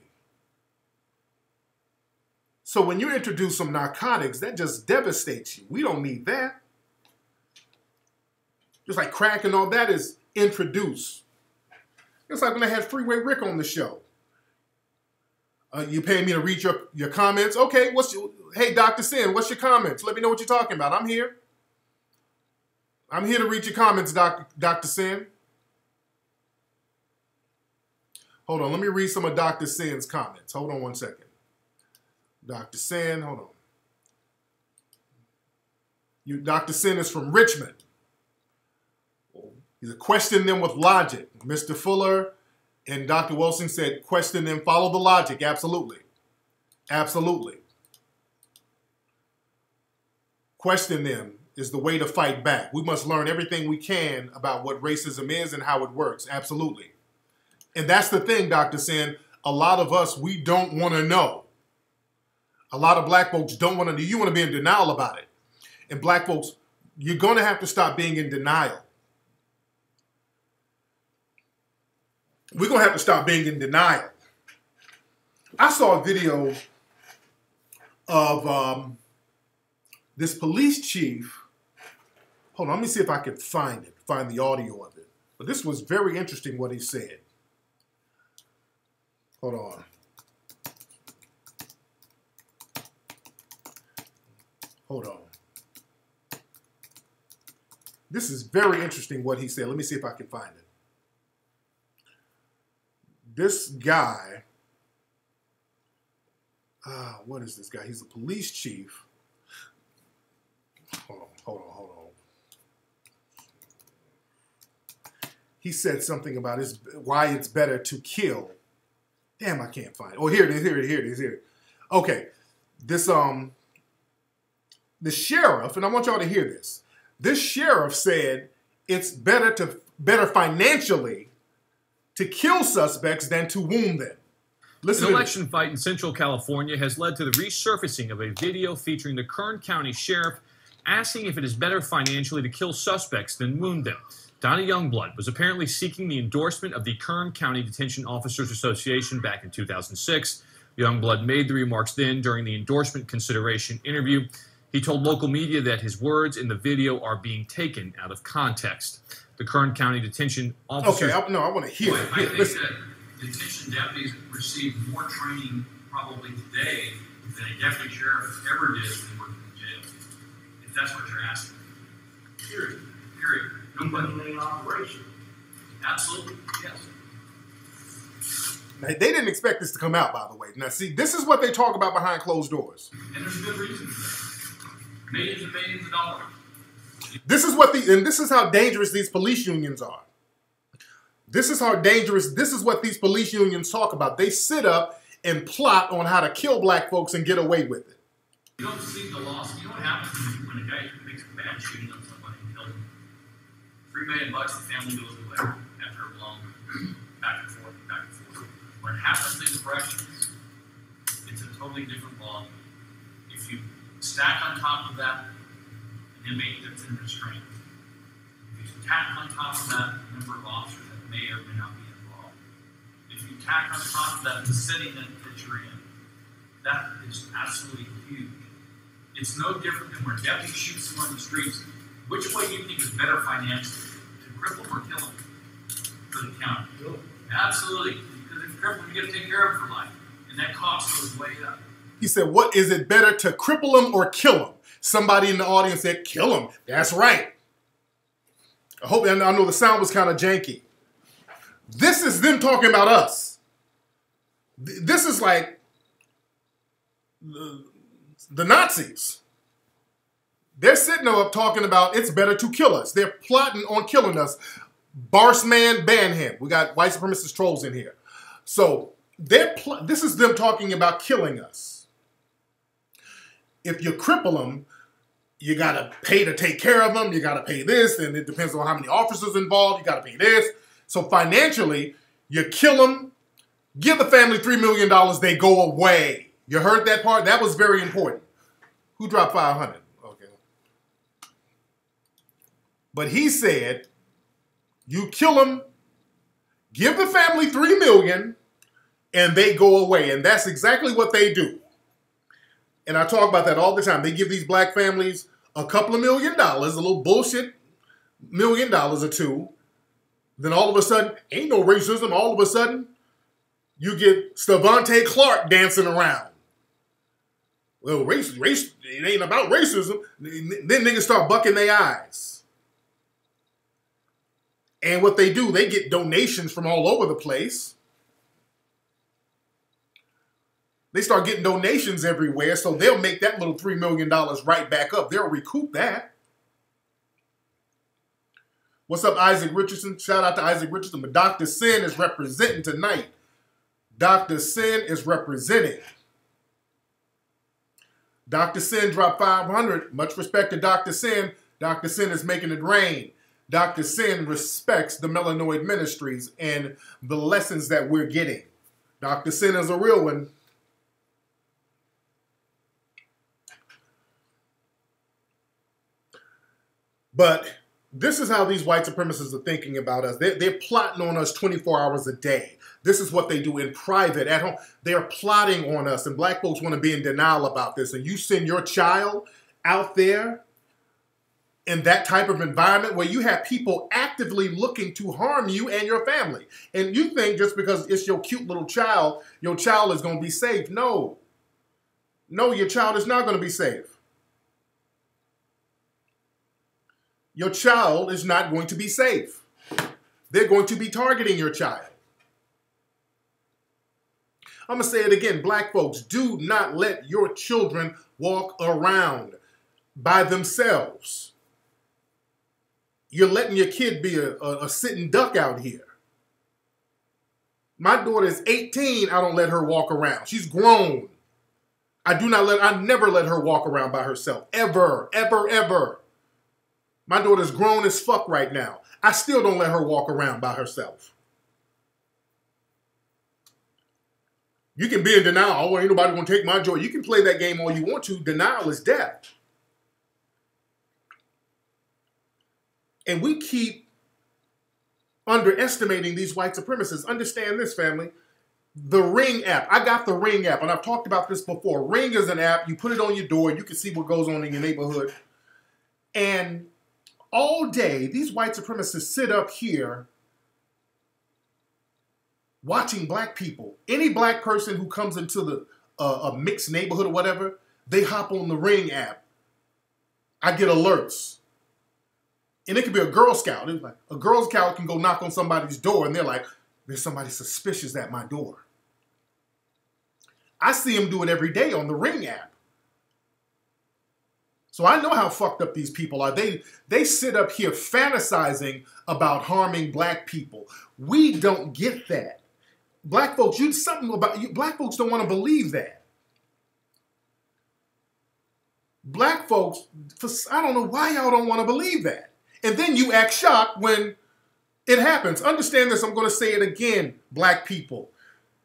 So when you introduce some narcotics, that just devastates you. We don't need that. Just like crack and all that is introduced. It's like when I had Freeway Rick on the show. You paying me to read your comments? Okay, hey, Dr. Sin, what's your comments? Let me know what you're talking about. I'm here. I'm here to read your comments, Dr. Sin. Hold on, let me read some of Dr. Sin's comments. Hold on one second. Dr. Sin, hold on. Dr. Sin is from Richmond. He's questioning them with logic. Mr. Fuller and Dr. Wilson said, question them, follow the logic. Absolutely. Absolutely. Question them is the way to fight back. We must learn everything we can about what racism is and how it works. Absolutely. And that's the thing, Dr. Sin. A lot of us, we don't want to know. A lot of black folks don't want to know. You want to be in denial about it. And black folks, you're going to have to stop being in denial. We're going to have to stop being in denial. I saw a video of this police chief. Hold on, let me see if I can find the audio of it. But this was very interesting what he said. Hold on. Hold on. This is very interesting what he said. Let me see if I can find it. This guy, what is this guy? He's a police chief. Hold on. He said something about why it's better to kill. Damn, I can't find it. Oh, here it is. Okay, the sheriff, and I want y'all to hear this. This sheriff said it's better financially to kill suspects than to wound them. Listen. An election fight in Central California has led to the resurfacing of a video featuring the Kern County Sheriff asking if it is better financially to kill suspects than wound them. Donnie Youngblood was apparently seeking the endorsement of the Kern County Detention Officers Association back in 2006. Youngblood made the remarks then during the endorsement consideration interview. He told local media that his words in the video are being taken out of context. The Kern County Detention Officers... Okay, I want to hear it. I think that detention deputies receive more training probably today than a deputy sheriff ever did when he worked in jail. If that's what you're asking. Period. Nobody main operation. Absolutely, yes. Now, they didn't expect this to come out, by the way. Now, see, this is what they talk about behind closed doors. And there's a good reason for that. Millions and millions of dollars. This is how dangerous these police unions are. This is what these police unions talk about. They sit up and plot on how to kill black folks and get away with it. You don't see the loss. You know what happens when a guy makes a bad shooting on somebody and kills him? $3 million, the family goes away after a long back and forth, back and forth. When it happens in corrections, it's a totally different law. If you stack on top of that an inmate that's in restraint, if you tack on top of that a number of officers that may or may not be involved, if you tack on top of that the setting that you're in, that is absolutely huge. It's no different than where deputies shoot someone in the streets. Which way do you think is better financially? To cripple them or kill them for the county? Absolutely. Because if you cripple them, you got to take care of them for life. And that cost goes way up. He said, what is it better to cripple them or kill them? Somebody in the audience said, kill them. That's right. I know the sound was kind of janky. This is them talking about us. This is like the Nazis. They're sitting up talking about it's better to kill us. They're plotting on killing us. Barsman, ban him. We got white supremacist trolls in here. So this is them talking about killing us. If you cripple them, you got to pay to take care of them. You got to pay this, and it depends on how many officers involved. You got to pay this. So financially, you kill them, give the family $3 million, they go away. You heard that part? That was very important. Who dropped 500? Okay. But he said, you kill them, give the family $3 million, and they go away. And that's exactly what they do. And I talk about that all the time. They give these black families a couple of $1 million, a little bullshit $1 million or two. Then all of a sudden, ain't no racism. All of a sudden, you get Devante Hart dancing around. Well, race, it ain't about racism. Then niggas start bucking their eyes. And what they do, they get donations from all over the place. They start getting donations everywhere, so they'll make that little $3 million right back up. They'll recoup that. What's up, Isaac Richardson? Shout out to Isaac Richardson. But Dr. Sin is representing tonight. Dr. Sin is representing. Dr. Sin dropped 500. Much respect to Dr. Sin. Dr. Sin is making it rain. Dr. Sin respects the Melanoid Ministries and the lessons that we're getting. Dr. Sin is a real one. But this is how these white supremacists are thinking about us. They're plotting on us 24 hours a day. This is what they do in private, at home. They're plotting on us, and black folks want to be in denial about this. And you send your child out there in that type of environment where you have people actively looking to harm you and your family. And you think just because it's your cute little child, your child is going to be safe. No. No, your child is not going to be safe. Your child is not going to be safe. They're going to be targeting your child. I'm going to say it again. Black folks, do not let your children walk around by themselves. You're letting your kid be a sitting duck out here. My daughter is 18. I don't let her walk around. She's grown. I never let her walk around by herself. Ever, ever, ever. My daughter's grown as fuck right now. I still don't let her walk around by herself. You can be in denial. Oh, ain't nobody gonna take my joy. You can play that game all you want to. Denial is death. And we keep underestimating these white supremacists. Understand this, family. The Ring app. I got the Ring app, and I've talked about this before. Ring is an app. You put it on your door. You can see what goes on in your neighborhood. And all day, these white supremacists sit up here watching black people. Any black person who comes into a mixed neighborhood or whatever, they hop on the Ring app. I get alerts. And it could be a Girl Scout. It's like a Girl Scout can go knock on somebody's door and they're like, there's somebody suspicious at my door. I see them do it every day on the Ring app. So I know how fucked up these people are. They sit up here fantasizing about harming black people. We don't get that. Black folks, black folks don't want to believe that. Black folks, I don't know why y'all don't want to believe that. And then you act shocked when it happens. Understand this, I'm going to say it again, black people.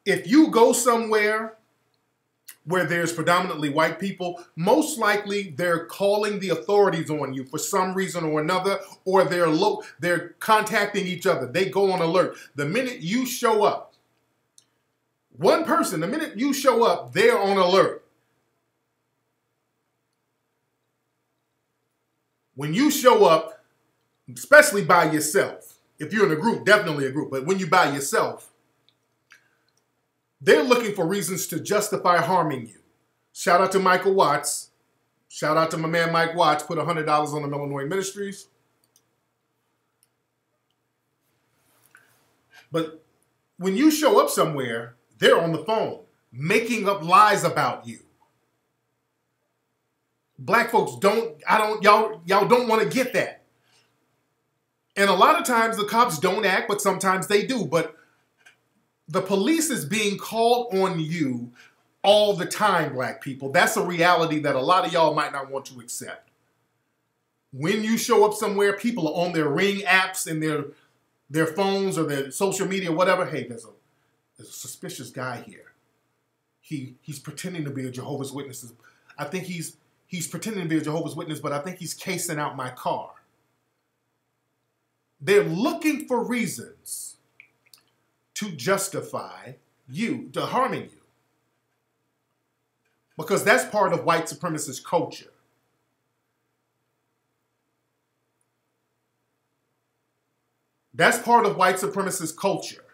If you go somewhere where there's predominantly white people, most likely they're calling the authorities on you for some reason or another, or they're contacting each other. They go on alert. The minute you show up, one person, the minute you show up, they're on alert. When you show up, especially by yourself, if you're in a group, definitely a group, but when you're by yourself, they're looking for reasons to justify harming you. Shout out to Michael Watts. Shout out to my man Mike Watts, put $100 on the Illinois Ministries. But when you show up somewhere, they're on the phone, making up lies about you. Black folks y'all don't want to get that. And a lot of times the cops don't act, but sometimes they do. But the police is being called on you all the time, black people. That's a reality that a lot of y'all might not want to accept. When you show up somewhere, people are on their Ring apps and their phones or their social media, whatever. Hey, there's a suspicious guy here. He's pretending to be a Jehovah's Witness. I think he's pretending to be a Jehovah's Witness, but I think he's casing out my car. They're looking for reasons to justify you, to harming you. Because that's part of white supremacist culture. That's part of white supremacist culture,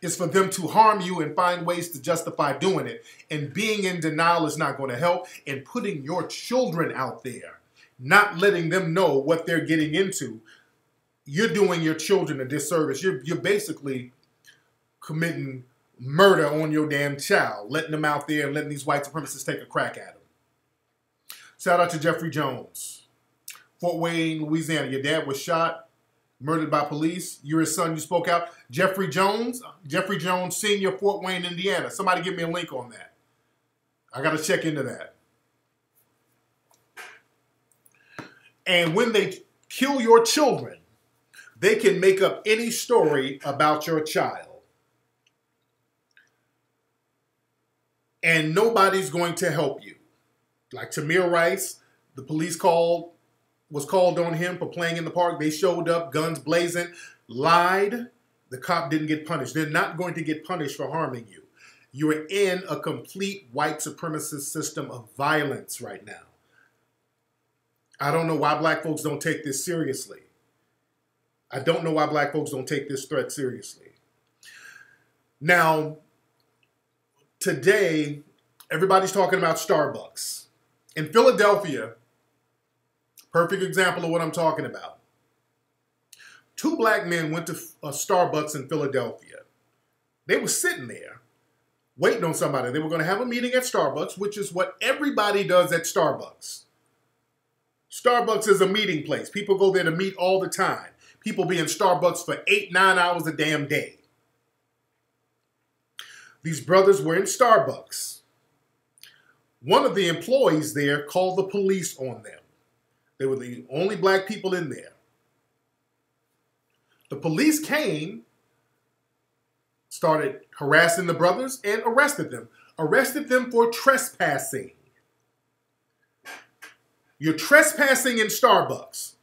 is for them to harm you and find ways to justify doing it. And being in denial is not going to help. And putting your children out there, not letting them know what they're getting into, you're doing your children a disservice. You're basically committing murder on your damn child, letting them out there and letting these white supremacists take a crack at them. Shout out to Jeffrey Jones. Fort Wayne, Louisiana. Your dad was shot, murdered by police. You're his son, you spoke out. Jeffrey Jones Sr., Fort Wayne, Indiana. Somebody give me a link on that. I got to check into that. And when they kill your children, they can make up any story about your child. And nobody's going to help you. Like Tamir Rice, the police was called on him for playing in the park. They showed up, guns blazing, lied. The cop didn't get punished. They're not going to get punished for harming you. You're in a complete white supremacist system of violence right now. I don't know why black folks don't take this seriously. I don't know why black folks don't take this threat seriously. Now, today, everybody's talking about Starbucks. In Philadelphia, perfect example of what I'm talking about. 2 black men went to a Starbucks in Philadelphia. They were sitting there waiting on somebody. They were going to have a meeting at Starbucks, which is what everybody does at Starbucks. Starbucks is a meeting place. People go there to meet all the time. People be in Starbucks for 8-9 hours a damn day. These brothers were in Starbucks. One of the employees there called the police on them. They were the only black people in there. The police came, started harassing the brothers, and arrested them. Arrested them for trespassing. You're trespassing in Starbucks.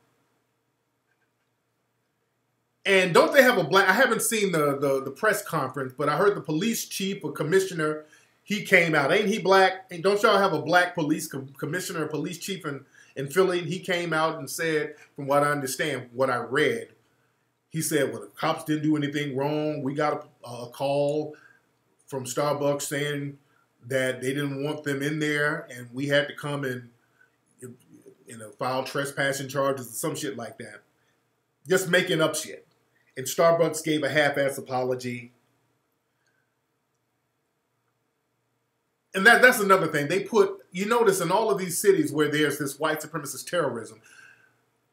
And don't they have a black, I haven't seen the press conference, but I heard the police chief or commissioner, he came out. Ain't he black? And don't y'all have a black police commissioner or police chief in Philly? He came out and said, from what I understand, what I read, he said, well, the cops didn't do anything wrong. We got a call from Starbucks saying that they didn't want them in there, and we had to come and file trespassing charges or some shit like that. Just making up shit. And Starbucks gave a half-ass apology. And that's another thing. They put, you notice in all of these cities where there's this white supremacist terrorism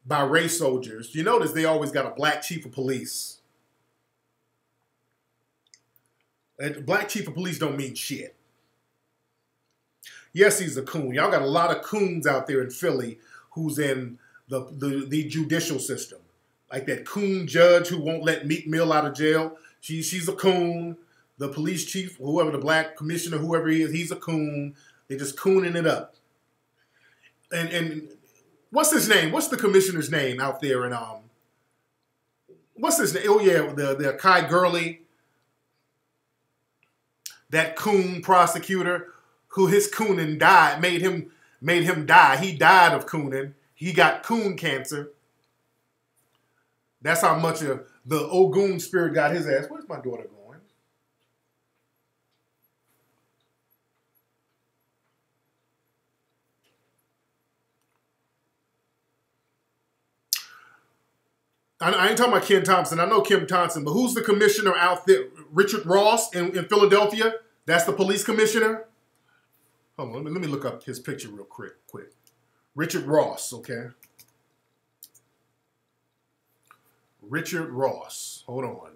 by race soldiers, you notice they always got a black chief of police. And black chief of police don't mean shit. Yes, he's a coon. Y'all got a lot of coons out there in Philly who's in the judicial system. Like that coon judge who won't let Meek Mill out of jail. She's a coon. The police chief, whoever, the black commissioner, whoever he is, he's a coon. They're just cooning it up. And what's his name? What's the commissioner's name out there in what's his name? Oh yeah, the Kai Gurley, that coon prosecutor who his cooning died, made him die. He died of cooning. He got coon cancer. That's how much of the Ogun spirit got his ass. Where's my daughter going? I ain't talking about Ken Thompson. I know Kim Thompson, but who's the commissioner out there? Richard Ross in Philadelphia? That's the police commissioner? Hold on, let me look up his picture real quick. Richard Ross, okay? Richard Ross. Hold on.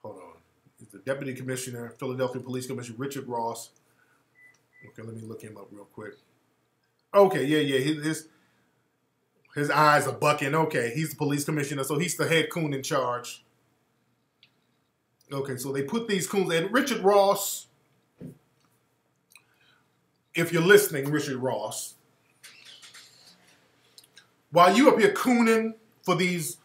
Hold on. He's the deputy commissioner, Philadelphia Police Commissioner, Richard Ross. Okay, let me look him up real quick. Okay, yeah. His eyes are bucking. Okay, he's the police commissioner, so he's the head coon in charge. Okay, so they put these coons, and Richard Ross, if you're listening, Richard Ross, while you up here cooning for these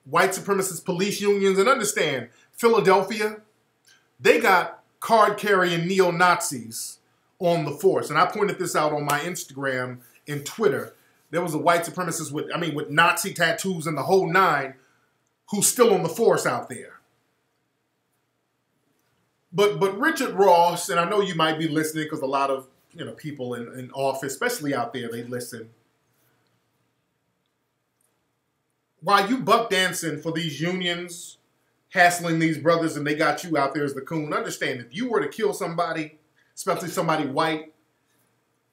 white supremacist police unions, and understand, Philadelphia, they got card-carrying neo-Nazis on the force. And I pointed this out on my Instagram and Twitter. There was a white supremacist with Nazi tattoos and the whole nine who's still on the force out there. But Richard Ross, and I know you might be listening because a lot of people in office, especially out there, they listen. While you buck dancing for these unions, hassling these brothers, and they got you out there as the coon, understand, if you were to kill somebody, especially somebody white,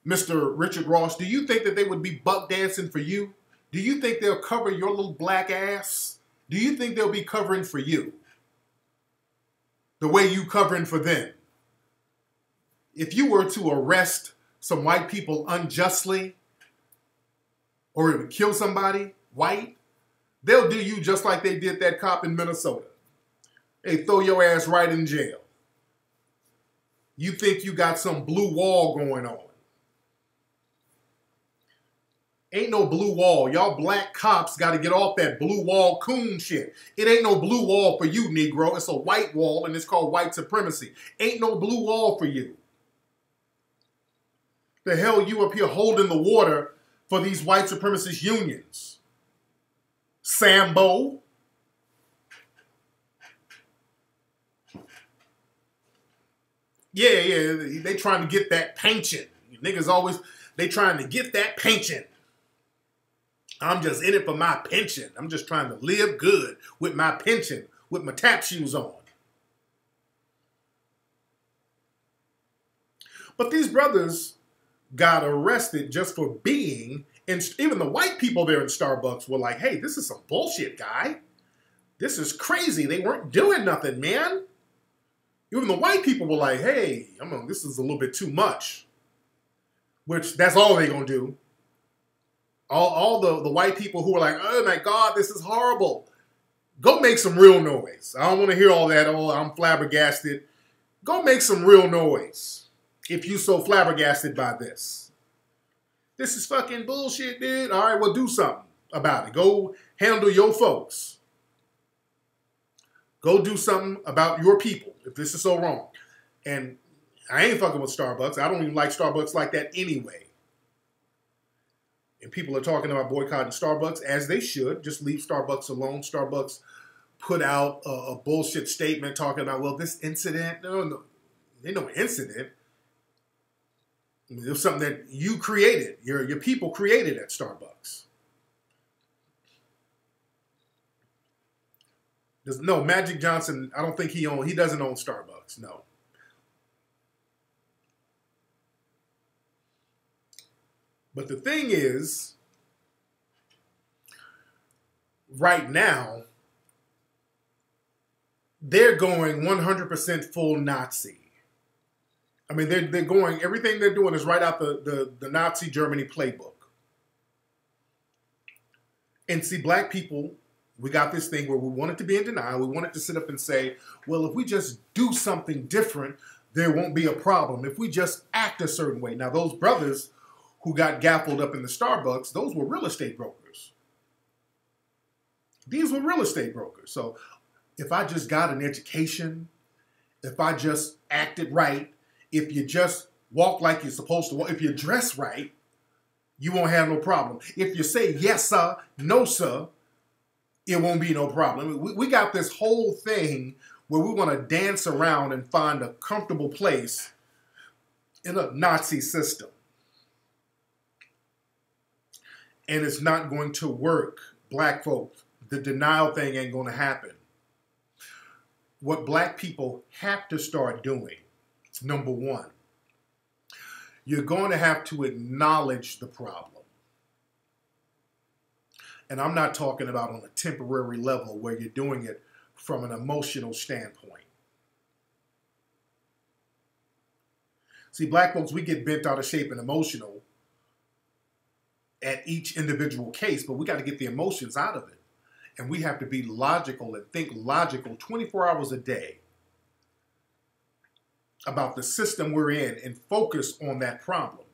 Mr. Richard Ross, do you think that they would be buck dancing for you? Do you think they'll cover your little black ass? Do you think they'll be covering for you the way you covering for them? If you were to arrest some white people unjustly or kill somebody white, they'll do you just like they did that cop in Minnesota. They throw your ass right in jail. You think you got some blue wall going on. Ain't no blue wall. Y'all black cops got to get off that blue wall coon shit. It ain't no blue wall for you, Negro. It's a white wall, and it's called white supremacy. Ain't no blue wall for you. The hell you up here holding the water for these white supremacist unions? Sambo. Yeah, they trying to get that pension. Niggas always, they trying to get that pension. I'm just in it for my pension. I'm just trying to live good with my pension, with my tap shoes on. But these brothers got arrested just for being, and even the white people there in Starbucks were like, hey, this is some bullshit, guy. This is crazy. They weren't doing nothing, man. Even the white people were like, hey, this is a little bit too much. Which, that's all they're going to do. All the white people who were like, oh my God, this is horrible. Go make some real noise. I don't want to hear all that, oh, I'm flabbergasted. Go make some real noise if you so flabbergasted by this. This is fucking bullshit, dude. All right, well, do something about it. Go handle your folks. Go do something about your people if this is so wrong. And I ain't fucking with Starbucks. I don't even like Starbucks like that anyway. And people are talking about boycotting Starbucks, as they should. Just leave Starbucks alone. Starbucks put out a bullshit statement talking about, well, this incident. No, ain't no incident. It was something that you created. Your people created at Starbucks. No, Magic Johnson, I don't think he doesn't own Starbucks, no. But the thing is, right now, they're going 100% full Nazi. I mean, they're going, everything they're doing is right out the Nazi Germany playbook. And see, black people, we got this thing where we wanted to be in denial. We wanted to sit up and say, well, if we just do something different, there won't be a problem. If we just act a certain way. Now, those brothers who got gaffled up in the Starbucks, those were real estate brokers. These were real estate brokers. So if I just got an education, if I just acted right, if you just walk like you're supposed to walk, if you dress right, you won't have no problem. If you say yes, sir, no, sir, it won't be no problem. We got this whole thing where we want to dance around and find a comfortable place in a Nazi system. And it's not going to work, black folks. The denial thing ain't going to happen. What black people have to start doing, number one, you're going to have to acknowledge the problem. And I'm not talking about on a temporary level where you're doing it from an emotional standpoint. See, black folks, we get bent out of shape and emotional at each individual case, but we got to get the emotions out of it. And we have to be logical and think logical 24 hours a day about the system we're in and focus on that problem.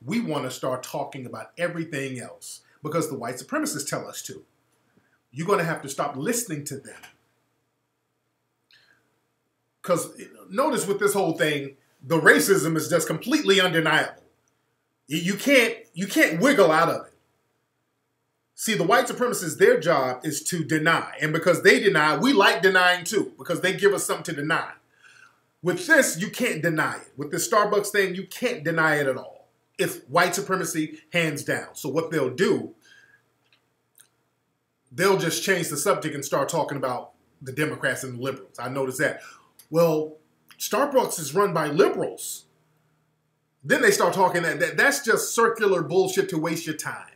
We want to start talking about everything else because the white supremacists tell us to. You're going to have to stop listening to them. Because notice with this whole thing, the racism is just completely undeniable. You can't wiggle out of it. See, the white supremacists, their job is to deny. And because they deny, we like denying too, because they give us something to deny. With this, you can't deny it. With this Starbucks thing, you can't deny it at all. It's white supremacy, hands down. So what they'll do, they'll just change the subject and start talking about the Democrats and the liberals. I noticed that. Well, Starbucks is run by liberals. Then they start talking that's just circular bullshit to waste your time.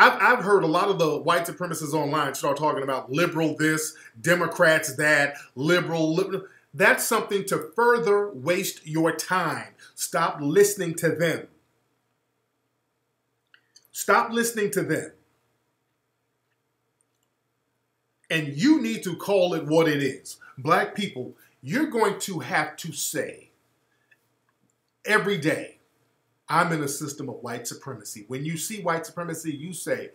I've heard a lot of the white supremacists online start talking about liberal this, Democrats that, liberal. That's something to further waste your time. Stop listening to them. Stop listening to them. And you need to call it what it is. Black people, you're going to have to say every day, I'm in a system of white supremacy. When you see white supremacy, you say,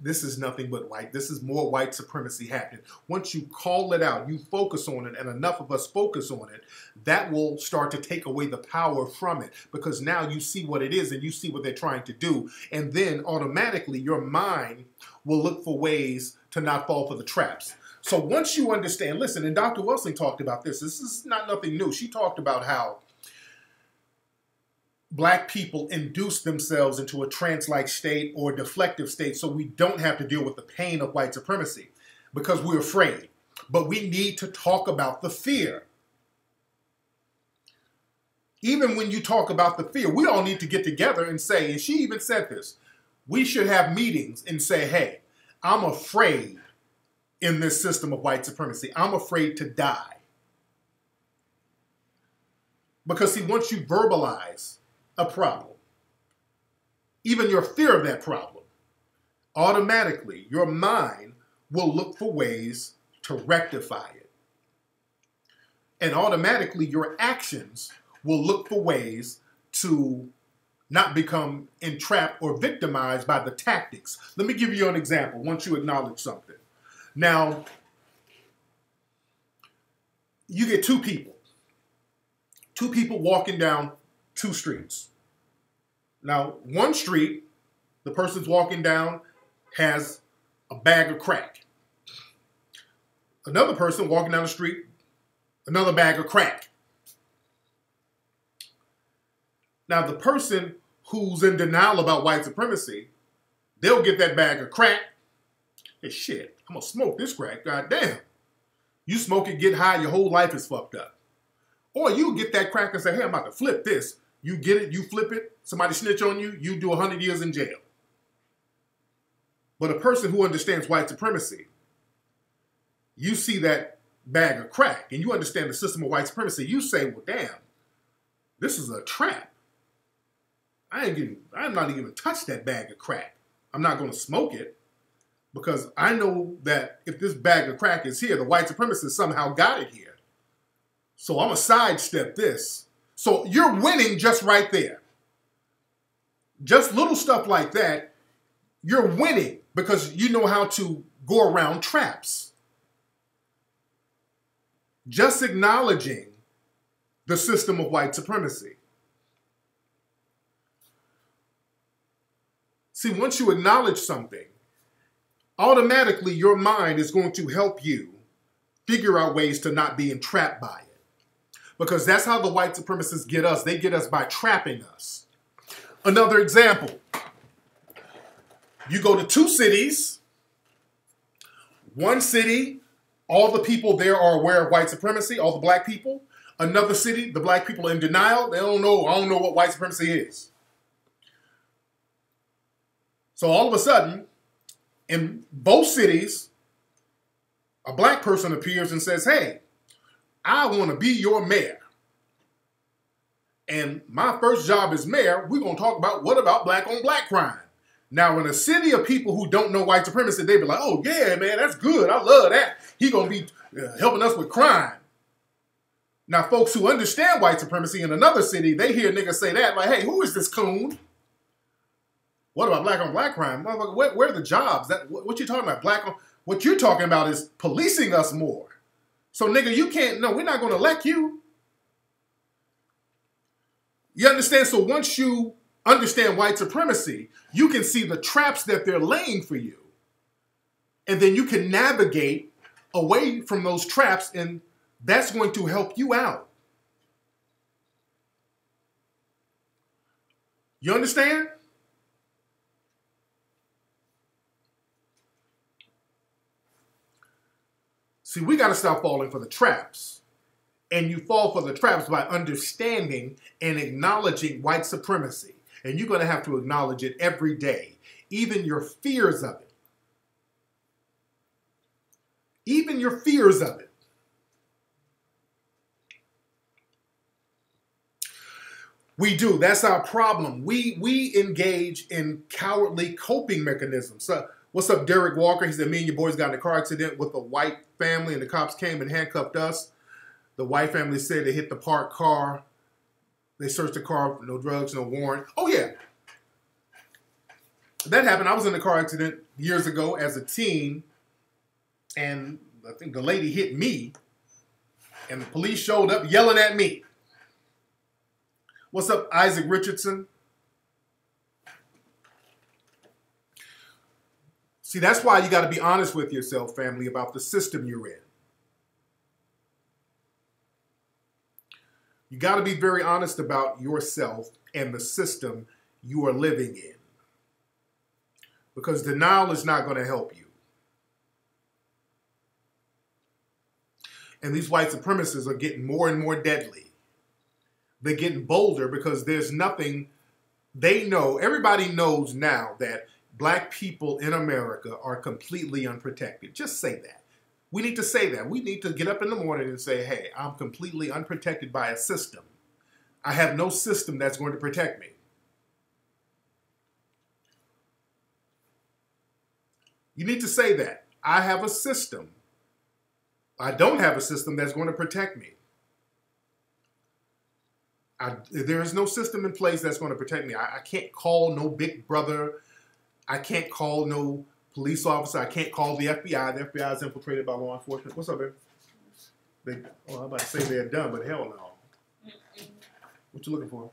this is nothing but white. This is more white supremacy happening. Once you call it out, you focus on it, and enough of us focus on it, that will start to take away the power from it. Because now you see what it is and you see what they're trying to do. And then automatically your mind will look for ways to not fall for the traps. So once you understand, listen, and Dr. Wilson talked about this. This is not nothing new. She talked about how black people induce themselves into a trance-like state or a deflective state so we don't have to deal with the pain of white supremacy because we're afraid. But we need to talk about the fear. Even when you talk about the fear, we all need to get together and say, and she even said this, we should have meetings and say, hey, I'm afraid in this system of white supremacy. I'm afraid to die. Because see, once you verbalize a problem, even your fear of that problem, automatically your mind will look for ways to rectify it. And automatically your actions will look for ways to not become entrapped or victimized by the tactics. Let me give you an example once you acknowledge something. Now, you get two people walking down two streets. Now, one street, the person's walking down has a bag of crack. Another person walking down the street, another bag of crack. Now, the person who's in denial about white supremacy, they'll get that bag of crack. Hey, shit, I'm gonna smoke this crack, goddamn. You smoke it, get high, your whole life is fucked up. Or you get that crack and say, hey, I'm about to flip this. You get it, you flip it, somebody snitch on you, you do 100 years in jail. But a person who understands white supremacy, you see that bag of crack and you understand the system of white supremacy, you say, well, damn, this is a trap. I'm not even touch that bag of crack. I'm not going to smoke it because I know that if this bag of crack is here, the white supremacists somehow got it here. So I'm going to sidestep this. So you're winning just right there. Just little stuff like that, you're winning because you know how to go around traps. Just acknowledging the system of white supremacy. See, once you acknowledge something, automatically your mind is going to help you figure out ways to not be entrapped by it. Because that's how the white supremacists get us. They get us by trapping us. Another example. You go to two cities. One city, all the people there are aware of white supremacy, all the black people. Another city, the black people are in denial. They don't know, I don't know what white supremacy is. So all of a sudden, in both cities, a black person appears and says, hey, I want to be your mayor. And my first job as mayor, we're going to talk about what about black on black crime. Now, in a city of people who don't know white supremacy, they be like, oh, yeah, man, that's good. I love that. He going to be helping us with crime. Now, folks who understand white supremacy in another city, they hear niggas say that, like, hey, who is this coon? What about black on black crime? Where are the jobs? What you talking about? What you're talking about is policing us more. So, nigga, you can't, no, we're not going to elect you. You understand? So once you understand white supremacy, you can see the traps that they're laying for you. And then you can navigate away from those traps, and that's going to help you out. You understand? See, we got to stop falling for the traps. And you fall for the traps by understanding and acknowledging white supremacy. And you're going to have to acknowledge it every day, even your fears of it. Even your fears of it. We do. That's our problem. We engage in cowardly coping mechanisms. So, what's up, Derek Walker? He said, me and your boys got in a car accident with a white family and the cops came and handcuffed us. The white family said they hit the parked car. They searched the car, no drugs, no warrant. Oh, yeah. That happened. I was in a car accident years ago as a teen, and I think the lady hit me, and the police showed up yelling at me. What's up, Isaac Richardson? See, that's why you got to be honest with yourself, family, about the system you're in. You got to be very honest about yourself and the system you are living in. Because denial is not going to help you. And these white supremacists are getting more and more deadly. They're getting bolder because there's nothing they know. Everybody knows now that black people in America are completely unprotected. Just say that. We need to say that. We need to get up in the morning and say, hey, I'm completely unprotected by a system. I have no system that's going to protect me. You need to say that. I have a system. I don't have a system that's going to protect me. There is no system in place that's going to protect me. I can't call no big brother. I can't call no police officer. I can't call the FBI. The FBI is infiltrated by law enforcement. What's up, man? I'm about to say they're done, but hell no. What you looking for?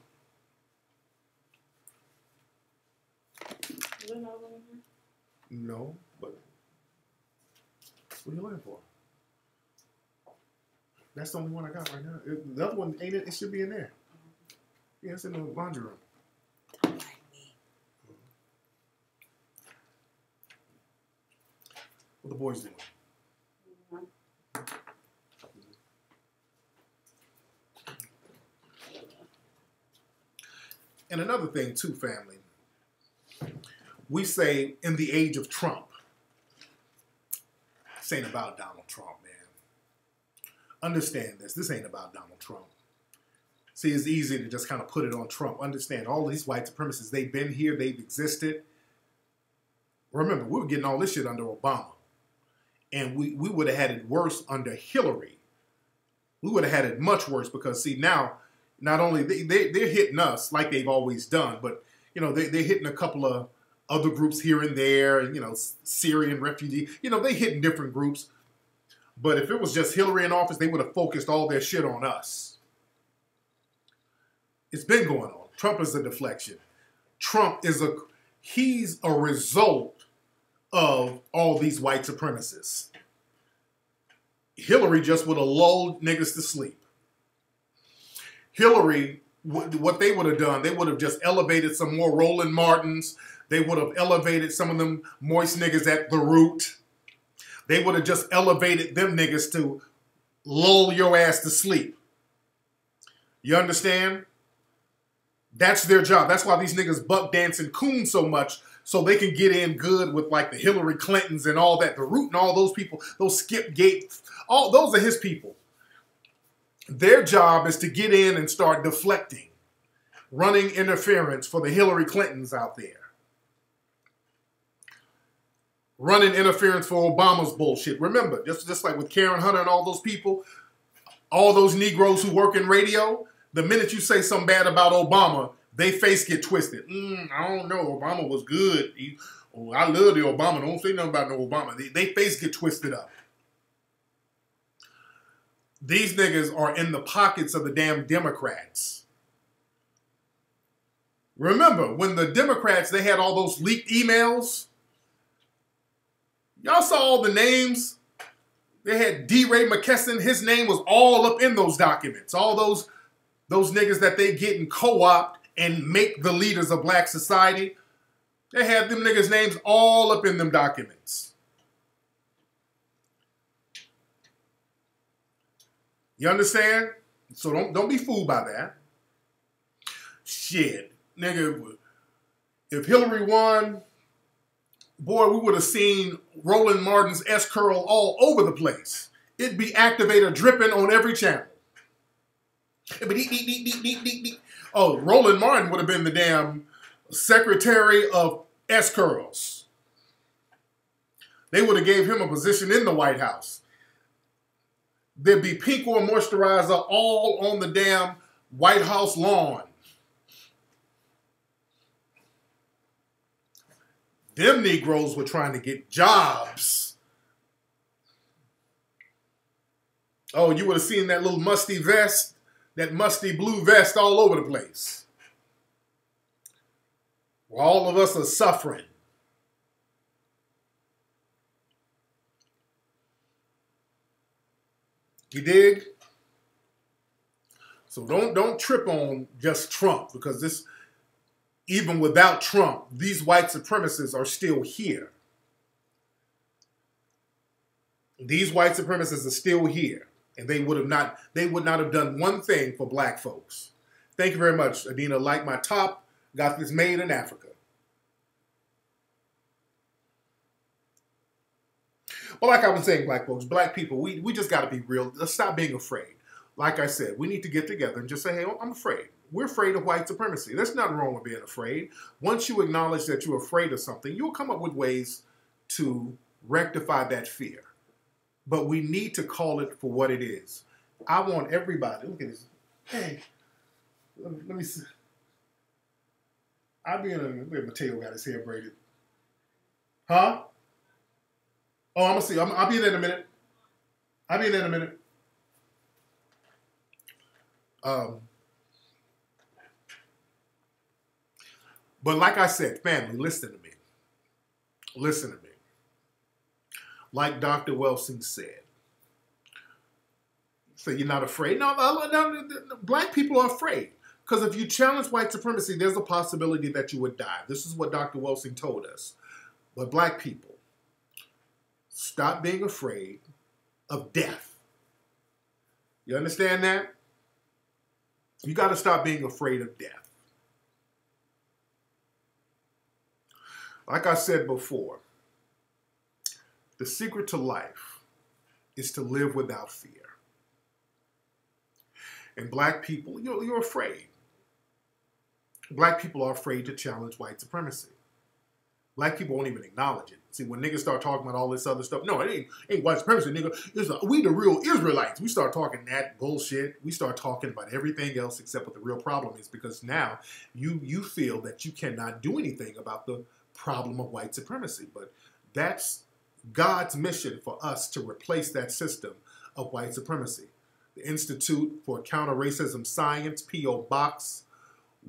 No, but what are you looking for? That's the only one I got right now. The other one ain't it? It should be in there. Yeah, it's in the laundry room. What the boys doing? And another thing too, family. we say in the age of Trump. This ain't about Donald Trump, man. Understand this. This ain't about Donald Trump. See, it's easy to just kind of put it on Trump. Understand, all these white supremacists, they've been here, they've existed. Remember, we were getting all this shit under Obama. And we would have had it worse under Hillary. We would have had it much worse because, see, now, not only they're hitting us like they've always done, but, you know, they're hitting a couple of other groups here and there, you know, Syrian refugee. You know, they hitting different groups. But if it was just Hillary in office, they would have focused all their shit on us. It's been going on. Trump is a deflection. Trump is he's a result of all these white supremacists. Hillary just would have lulled niggas to sleep. Hillary, what they would have done, they would have just elevated some more Roland Martins. They would have elevated some of them moist niggas at the root. They would have just elevated them niggas to lull your ass to sleep. You understand? That's their job. That's why these niggas buck dance and coon so much, so they can get in good with like the Hillary Clintons and all that. The Root and all those people, those Skip Gates, all those are his people. Their job is to get in and start deflecting, running interference for the Hillary Clintons out there. Running interference for Obama's bullshit. Remember, just like with Karen Hunter and all those people, all those Negroes who work in radio, the minute you say something bad about Obama, they face get twisted. I don't know. Obama was good. I love the Obama. Don't say nothing about no Obama. They face get twisted up. These niggas are in the pockets of the damn Democrats. Remember, when the Democrats, they had all those leaked emails. Y'all saw all the names. They had D. Ray McKesson. His name was all up in those documents. All those niggas that they get and co-opt and make the leaders of black society. They had them niggas' names all up in them documents. You understand? So don't be fooled by that. Shit. Nigga, if Hillary won, boy, we would have seen Roland Martin's S-curl all over the place. It'd be activator dripping on every channel. Oh, Roland Martin would have been the damn secretary of S-curls. They would have gave him a position in the White House. There'd be pink oil moisturizer all on the damn White House lawn. Them Negroes were trying to get jobs. Oh, you would have seen that little musty vest, that musty blue vest all over the place. Well, all of us are suffering. You dig? So don't trip on just Trump, because this, even without Trump, these white supremacists are still here. These white supremacists are still here, and they would not have done one thing for black folks. Thank you very much, Adina. Like my top, got this made in Africa. Well, like I was saying, black folks, black people, we just got to be real. Let's stop being afraid. Like I said, we need to get together and just say, hey, I'm afraid. We're afraid of white supremacy. There's nothing wrong with being afraid. Once you acknowledge that you're afraid of something, you'll come up with ways to rectify that fear. But we need to call it for what it is. I want everybody, look at this. Hey, let me see. Look at Mateo got his hair braided. Huh? Oh, I'm going to see. I'll be there in a minute. But like I said, family, listen to me. Listen to me. Like Dr. Welsing said. So you're not afraid? No, black people are afraid. Because if you challenge white supremacy, there's a possibility that you would die. This is what Dr. Welsing told us. But black people, stop being afraid of death. You understand that? You got to stop being afraid of death. Like I said before, the secret to life is to live without fear. And black people, you're afraid. Black people are afraid to challenge white supremacy. Black people won't even acknowledge it. See, when niggas start talking about all this other stuff, no, it ain't white supremacy, nigga. We the real Israelites. We start talking that bullshit. We start talking about everything else except what the real problem is, because now you feel that you cannot do anything about the problem of white supremacy. But that's God's mission for us, to replace that system of white supremacy. The Institute for Counter-Racism Science, P.O. Box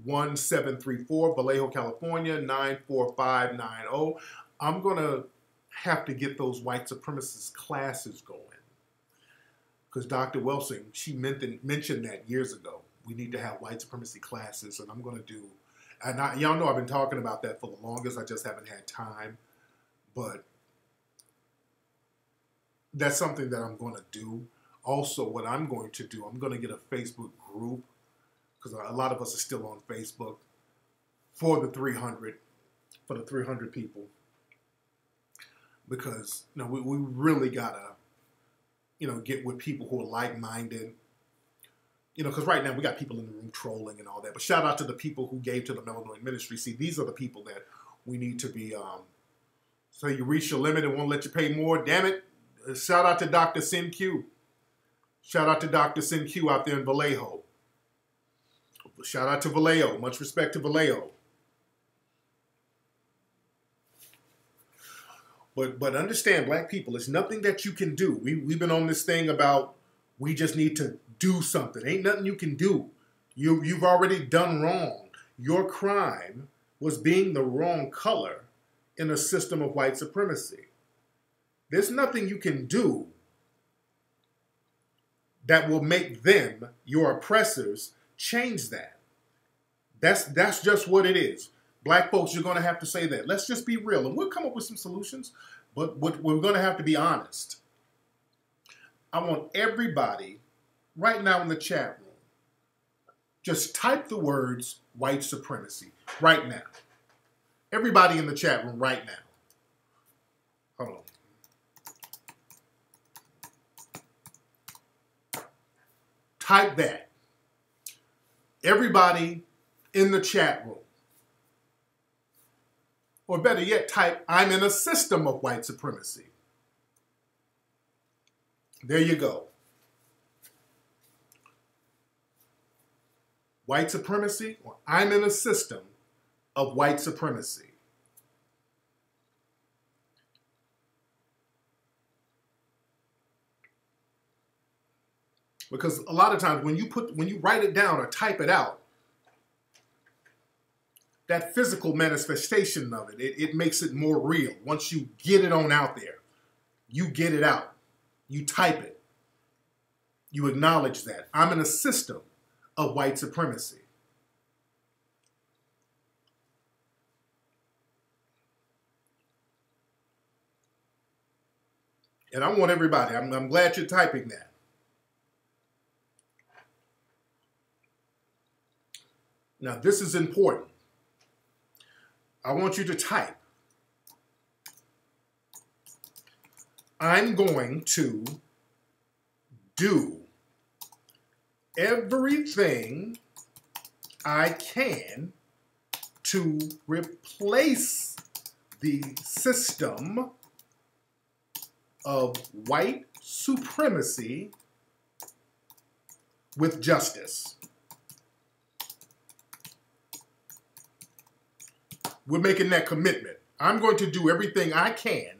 1734, Vallejo, California, 94590. I'm going to have to get those white supremacist classes going. Because Dr. Welsing, she mentioned that years ago. We need to have white supremacy classes, and I'm going to do, and y'all know I've been talking about that for the longest. I just haven't had time. But that's something that I'm going to do. Also, what I'm going to do, I'm going to get a Facebook group, because a lot of us are still on Facebook, for the 300 people. Because, you know, we really got to, you know, get with people who are like-minded. You know, because right now we got people in the room trolling and all that. But shout out to the people who gave to the Melanoid Ministry. See, these are the people that we need to be, so you reach your limit and won't let you pay more. Damn it. Shout out to Dr. Sin Q. Shout out to Dr. Sin Q out there in Vallejo. Shout out to Vallejo. Much respect to Vallejo. But understand, black people, it's nothing that you can do. We've been on this thing about we just need to do something. Ain't nothing you can do. You've already done wrong. Your crime was being the wrong color in a system of white supremacy. There's nothing you can do that will make them, your oppressors, change that. That's just what it is. Black folks, you're going to have to say that. Let's just be real, and we'll come up with some solutions, but we're going to have to be honest. I want everybody right now in the chat room, just type the words white supremacy right now. Everybody in the chat room right now. Hold on. Type that. Everybody in the chat room. Or better yet, type, I'm in a system of white supremacy. There you go. White supremacy, or I'm in a system of white supremacy. Because a lot of times when you write it down or type it out, that physical manifestation of it makes it more real. Once you get it on out there, you get it out, you type it, you acknowledge that I'm in a system of white supremacy. And I want everybody, I'm glad you're typing that. Now, this is important. I want you to type, I'm going to do everything I can to replace the system of white supremacy with justice. We're making that commitment. I'm going to do everything I can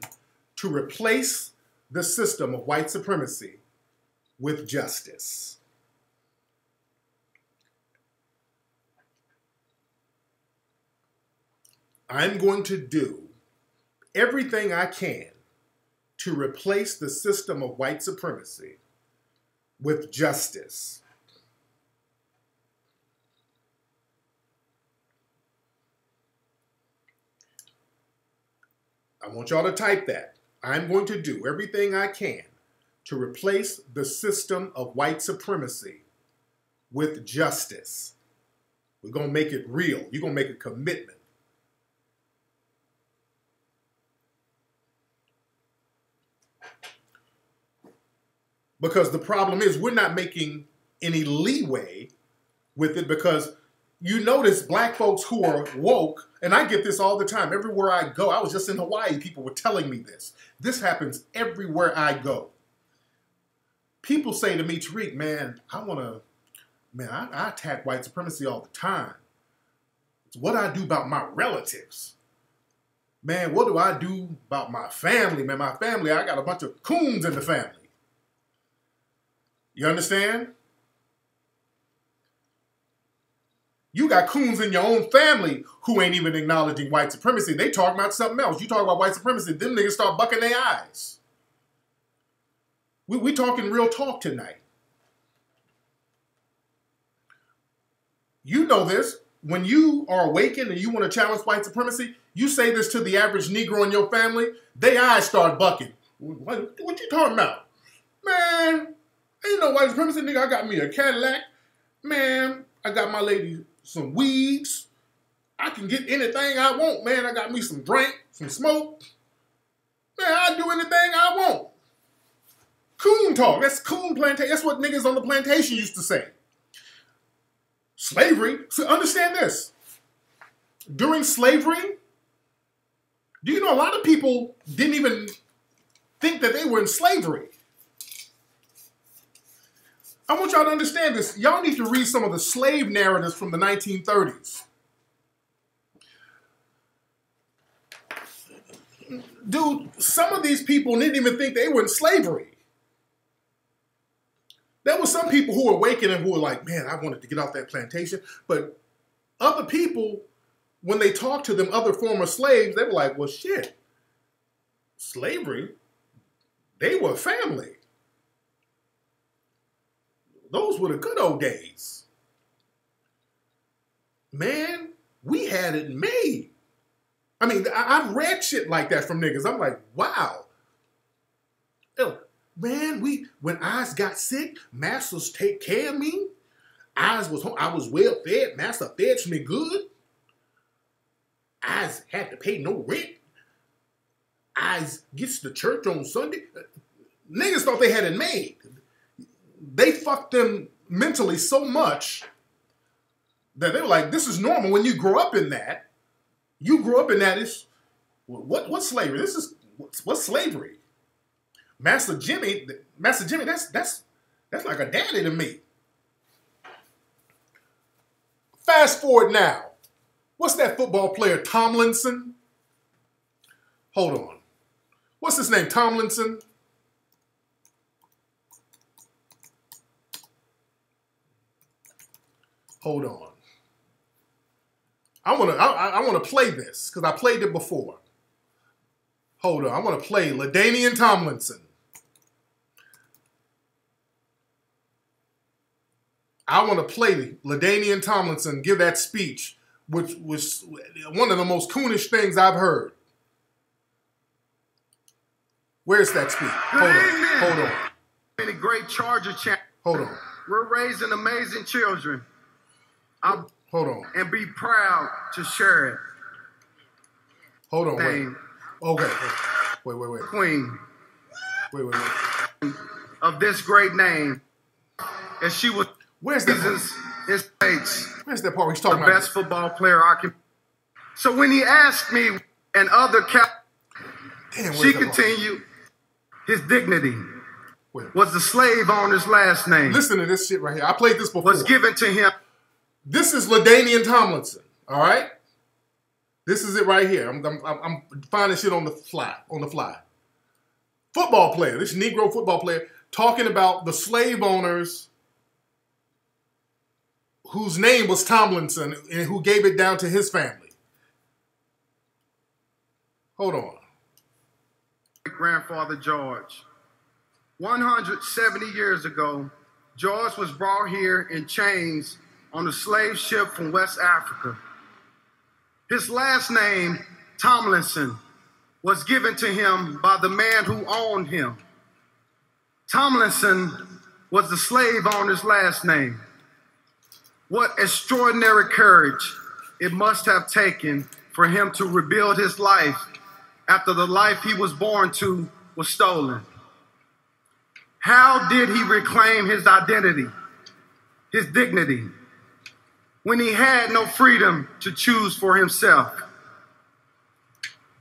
to replace the system of white supremacy with justice. I'm going to do everything I can to replace the system of white supremacy with justice. I want y'all to type that. I'm going to do everything I can to replace the system of white supremacy with justice. We're going to make it real. You're going to make a commitment. Because the problem is we're not making any leeway with it, because you notice black folks who are woke, and I get this all the time. Everywhere I go, I was just in Hawaii, people were telling me this. This happens everywhere I go. People say to me, Tariq, man, I attack white supremacy all the time. It's what I do about my relatives. Man, what do I do about my family? Man, my family, I got a bunch of coons in the family. You understand? You got coons in your own family who ain't even acknowledging white supremacy. They talking about something else. You talk about white supremacy, them niggas start bucking their eyes. We talking real talk tonight. You know this. When you are awakened and you want to challenge white supremacy, you say this to the average Negro in your family, their eyes start bucking. What you talking about? Man, ain't no white supremacy, nigga. I got me a Cadillac. Man, I got my lady some weeds. I can get anything I want, man. I got me some drink, some smoke. Man, I do anything I want. Coon talk. That's coon plantation. That's what niggas on the plantation used to say. Slavery. So understand this. During slavery, do you know a lot of people didn't even think that they were in slavery? I want y'all to understand this. Y'all need to read some of the slave narratives from the 1930s. Dude, some of these people didn't even think they were in slavery. There were some people who were awakened and who were like, man, I wanted to get off that plantation. But other people, when they talked to them, other former slaves, they were like, well, shit, slavery, they were family. Those were the good old days. Man, we had it made. I mean, I've read shit like that from niggas. I'm like, wow. Man, when Oz got sick, masters take care of me. I was well fed. Master fed me good. I had to pay no rent. I gets to church on Sunday. Niggas thought they had it made. They fucked them mentally so much that they were like, this is normal. When you grow up in that, is what's slavery? What's slavery? Master Jimmy, that's like a daddy to me. Fast forward now. What's that football player, Tomlinson? Hold on. What's his name, Tomlinson? Hold on. I want to play this because I played it before. Hold on. I want to play LaDainian Tomlinson. I want to play LaDainian Tomlinson give that speech, which was one of the most coonish things I've heard. Where's that speech? Hold on. Many great Charger champions. Hold on. We're raising amazing children. Hold on. And be proud to share it. Hold on. Wait. Okay. Wait. Queen. Wait. Of this great name. And she was. Where's that part? Where's that part where he's talking the about? Best football player I can. So when he asked me and other she continued, his dignity was the slave owner's last name. Listen to this shit right here. I played this before. Was given to him. This is LaDainian Tomlinson. All right. This is it right here. I'm finding shit on the fly. Football player. This Negro football player talking about the slave owners whose name was Tomlinson and who gave it down to his family. Hold on. Grandfather George. 170 years ago, George was brought here in chains on a slave ship from West Africa. His last name, Tomlinson, was given to him by the man who owned him. Tomlinson was the slave owner's last name. What extraordinary courage it must have taken for him to rebuild his life after the life he was born to was stolen. How did he reclaim his identity, his dignity, when he had no freedom to choose for himself?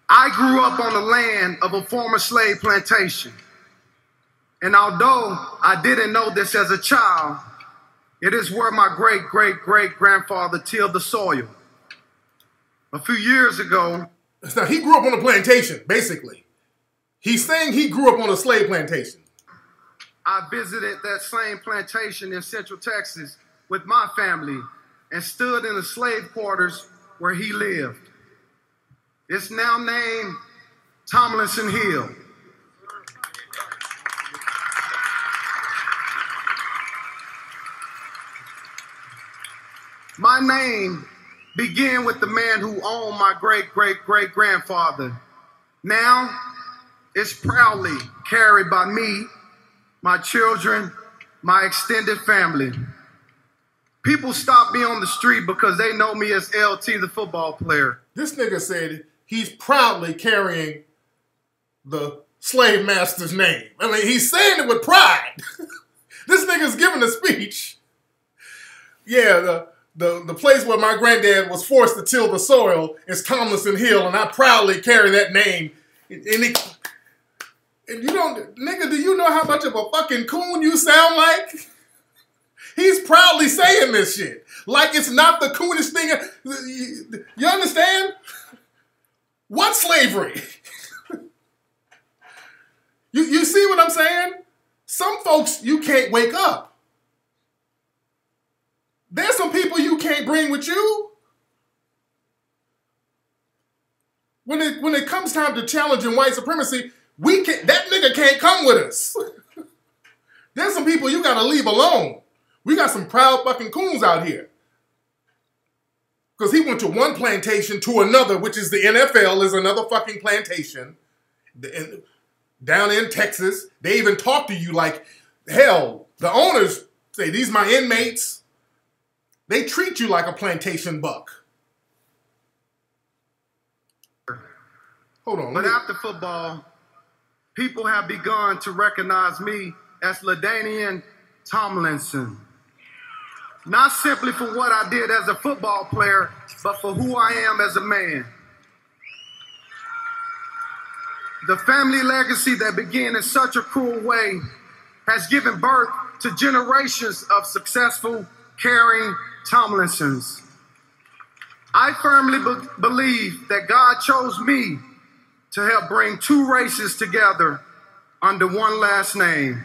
I grew up on the land of a former slave plantation. And although I didn't know this as a child, it is where my great-great-great-grandfather tilled the soil. A few years ago... Now, he grew up on a plantation, basically. He's saying he grew up on a slave plantation. I visited that same plantation in Central Texas with my family and stood in the slave quarters where he lived. It's now named Tomlinson Hill. My name began with the man who owned my great-great-great-grandfather. Now, it's proudly carried by me, my children, my extended family. People stop me on the street because they know me as LT, the football player. This nigga said he's proudly carrying the slave master's name. I mean, he's saying it with pride. This nigga's giving a speech. Yeah, the place where my granddad was forced to till the soil is Tomlinson Hill, and I proudly carry that name. And you don't, nigga, do you know how much of a fucking coon you sound like? He's proudly saying this shit. Like it's not the coolest thing. You understand? What slavery? You see what I'm saying? Some folks, you can't wake up. There's some people you can't bring with you. When it comes time to challenging white supremacy, that nigga can't come with us. There's some people you gotta leave alone. We got some proud fucking coons out here. Because he went to one plantation to another, which is the NFL, is another fucking plantation. Down in Texas, they even talk to you like, hell, the owners say, these my inmates. They treat you like a plantation buck. Hold on. But after football, people have begun to recognize me as LaDainian Tomlinson. Not simply for what I did as a football player, but for who I am as a man. The family legacy that began in such a cruel way has given birth to generations of successful, caring Tomlinsons. I firmly believe that God chose me to help bring two races together under one last name,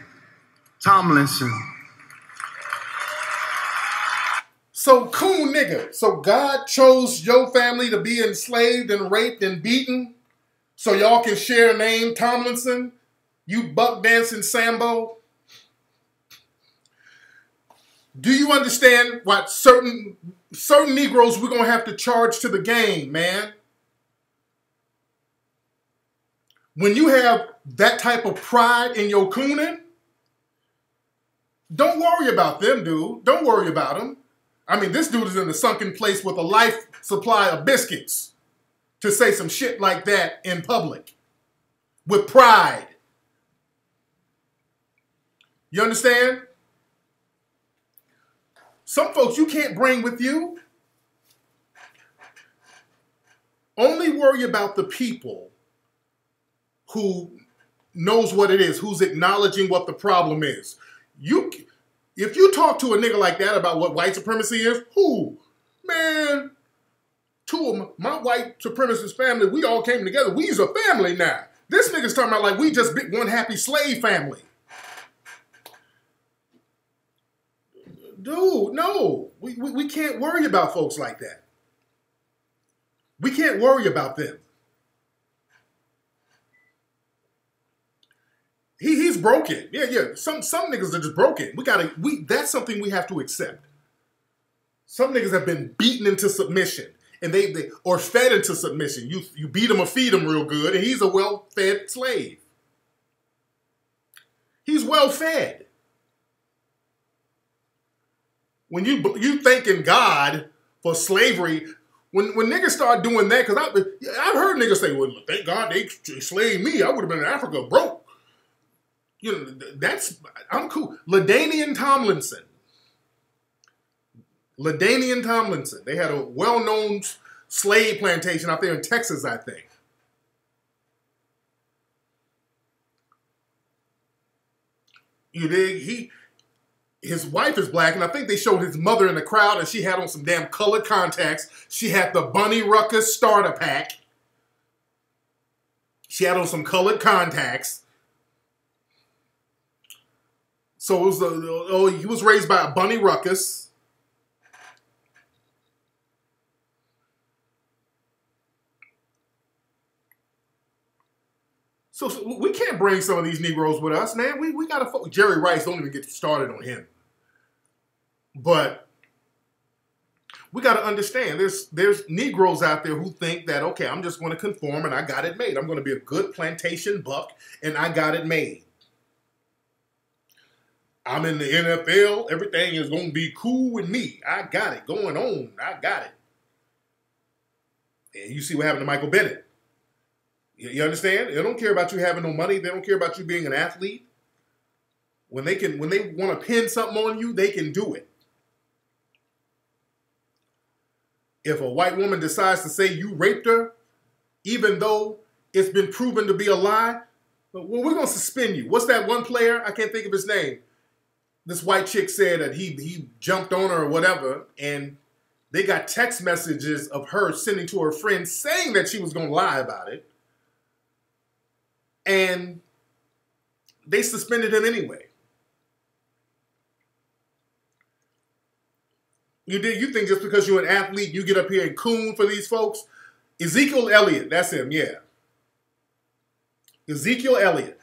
Tomlinson. So, coon nigga, so God chose your family to be enslaved and raped and beaten so y'all can share a name, Tomlinson? You buck dancing Sambo? Do you understand what certain Negroes we're going to have to charge to the game, man? When you have that type of pride in your cooning, don't worry about them, dude. Don't worry about them. I mean, this dude is in the sunken place with a life supply of biscuits to say some shit like that in public with pride. You understand? Some folks you can't bring with you. Only worry about the people who knows what it is, who's acknowledging what the problem is. If you talk to a nigga like that about what white supremacy is, who? Man, two of my white supremacist family, we all came together. We's a family now. This nigga's talking about like we just one happy slave family. Dude, no. We can't worry about folks like that. We can't worry about them. He's broken. Yeah. Some niggas are just broken. That's something we have to accept. Some niggas have been beaten into submission, and they or fed into submission. You beat him or feed him real good, and he's a well-fed slave. He's well-fed. When you thanking God for slavery, when niggas start doing that, because I've heard niggas say, well, thank God they enslaved me. I would have been in Africa broke. You know, I'm cool. LaDainian Tomlinson. They had a well-known slave plantation out there in Texas, I think. You dig? His wife is black, and I think they showed his mother in the crowd, and she had on some damn colored contacts. She had the Bunny Ruckus starter pack. She had on some colored contacts. So it was he was raised by a Bunny Ruckus. So we can't bring some of these Negroes with us, man. We got to... Jerry Rice, don't even get started on him. But we got to understand, there's Negroes out there who think that, okay, I'm just going to conform and I got it made. I'm going to be a good plantation buck and I got it made. I'm in the NFL. Everything is going to be cool with me. I got it going on. I got it. And you see what happened to Michael Bennett. You understand? They don't care about you having no money. They don't care about you being an athlete. When they want to pin something on you, they can do it. If a white woman decides to say you raped her, even though it's been proven to be a lie, well, we're going to suspend you. What's that one player? I can't think of his name. This white chick said that he jumped on her or whatever, and they got text messages of her sending to her friends saying that she was going to lie about it. And they suspended him anyway. You think just because you're an athlete, you get up here and coon for these folks? Ezekiel Elliott, that's him, yeah. Ezekiel Elliott.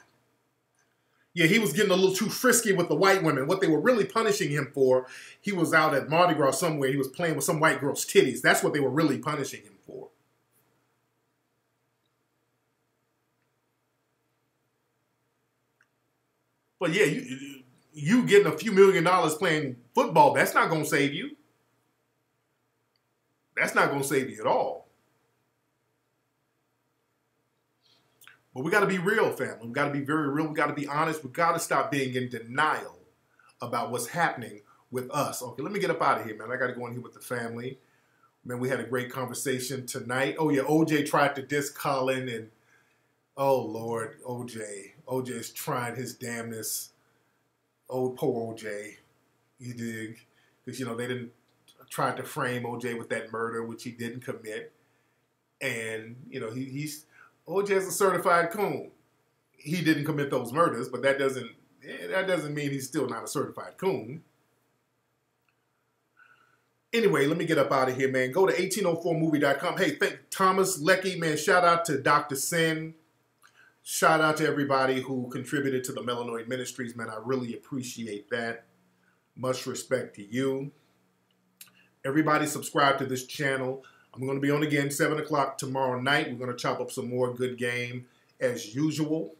Yeah, he was getting a little too frisky with the white women. What they were really punishing him for, he was out at Mardi Gras somewhere. He was playing with some white girl's titties. That's what they were really punishing him for. But yeah, you getting a few $1 million playing football, that's not going to save you. That's not going to save you at all. But we got to be real, family. We got to be very real. We got to be honest. We got to stop being in denial about what's happening with us. Okay, let me get up out of here, man. I got to go in here with the family. Man, we had a great conversation tonight. Oh, yeah, OJ tried to diss Colin, and oh, Lord, OJ. OJ is trying his damnness. Oh, poor OJ. You dig? Because, you know, they didn't try to frame OJ with that murder, which he didn't commit. And, you know, OJ is a certified coon. He didn't commit those murders, but that doesn't mean he's still not a certified coon. Anyway, let me get up out of here, man. Go to 1804movie.com. Hey, thank Thomas Leckie, man. Shout out to Dr. Sin. Shout out to everybody who contributed to the Melanoid Ministries, man. I really appreciate that. Much respect to you. Everybody subscribe to this channel. I'm going to be on again 7 o'clock tomorrow night. We're going to chop up some more good game as usual.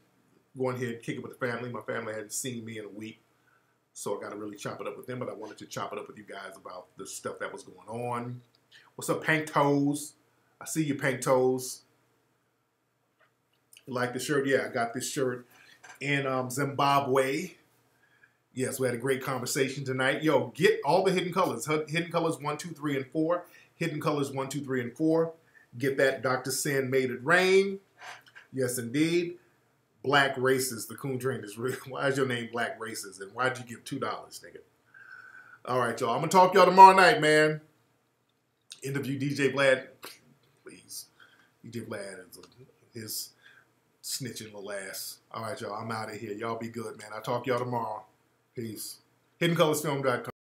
Go in here and kick it with the family. My family hadn't seen me in a week, so I got to really chop it up with them. But I wanted to chop it up with you guys about the stuff that was going on. What's up, Pink Toes? I see you, Pink Toes. You like the shirt? Yeah, I got this shirt in Zimbabwe. Yes, we had a great conversation tonight. Yo, get all the Hidden Colors. Hidden Colors 1, 2, 3, and 4. Hidden Colors 1, 2, 3, and 4. Get that Dr. Sin Made It Rain. Yes, indeed. Black Races. The Coon Train is real. Why is your name Black Races? And why'd you give $2, nigga? All right, y'all. I'm going to talk to y'all tomorrow night, man. Interview DJ Vlad. Please. DJ Vlad is his snitching little ass. All right, y'all. I'm out of here. Y'all be good, man. I'll talk to y'all tomorrow. Peace. HiddenColorsFilm.com.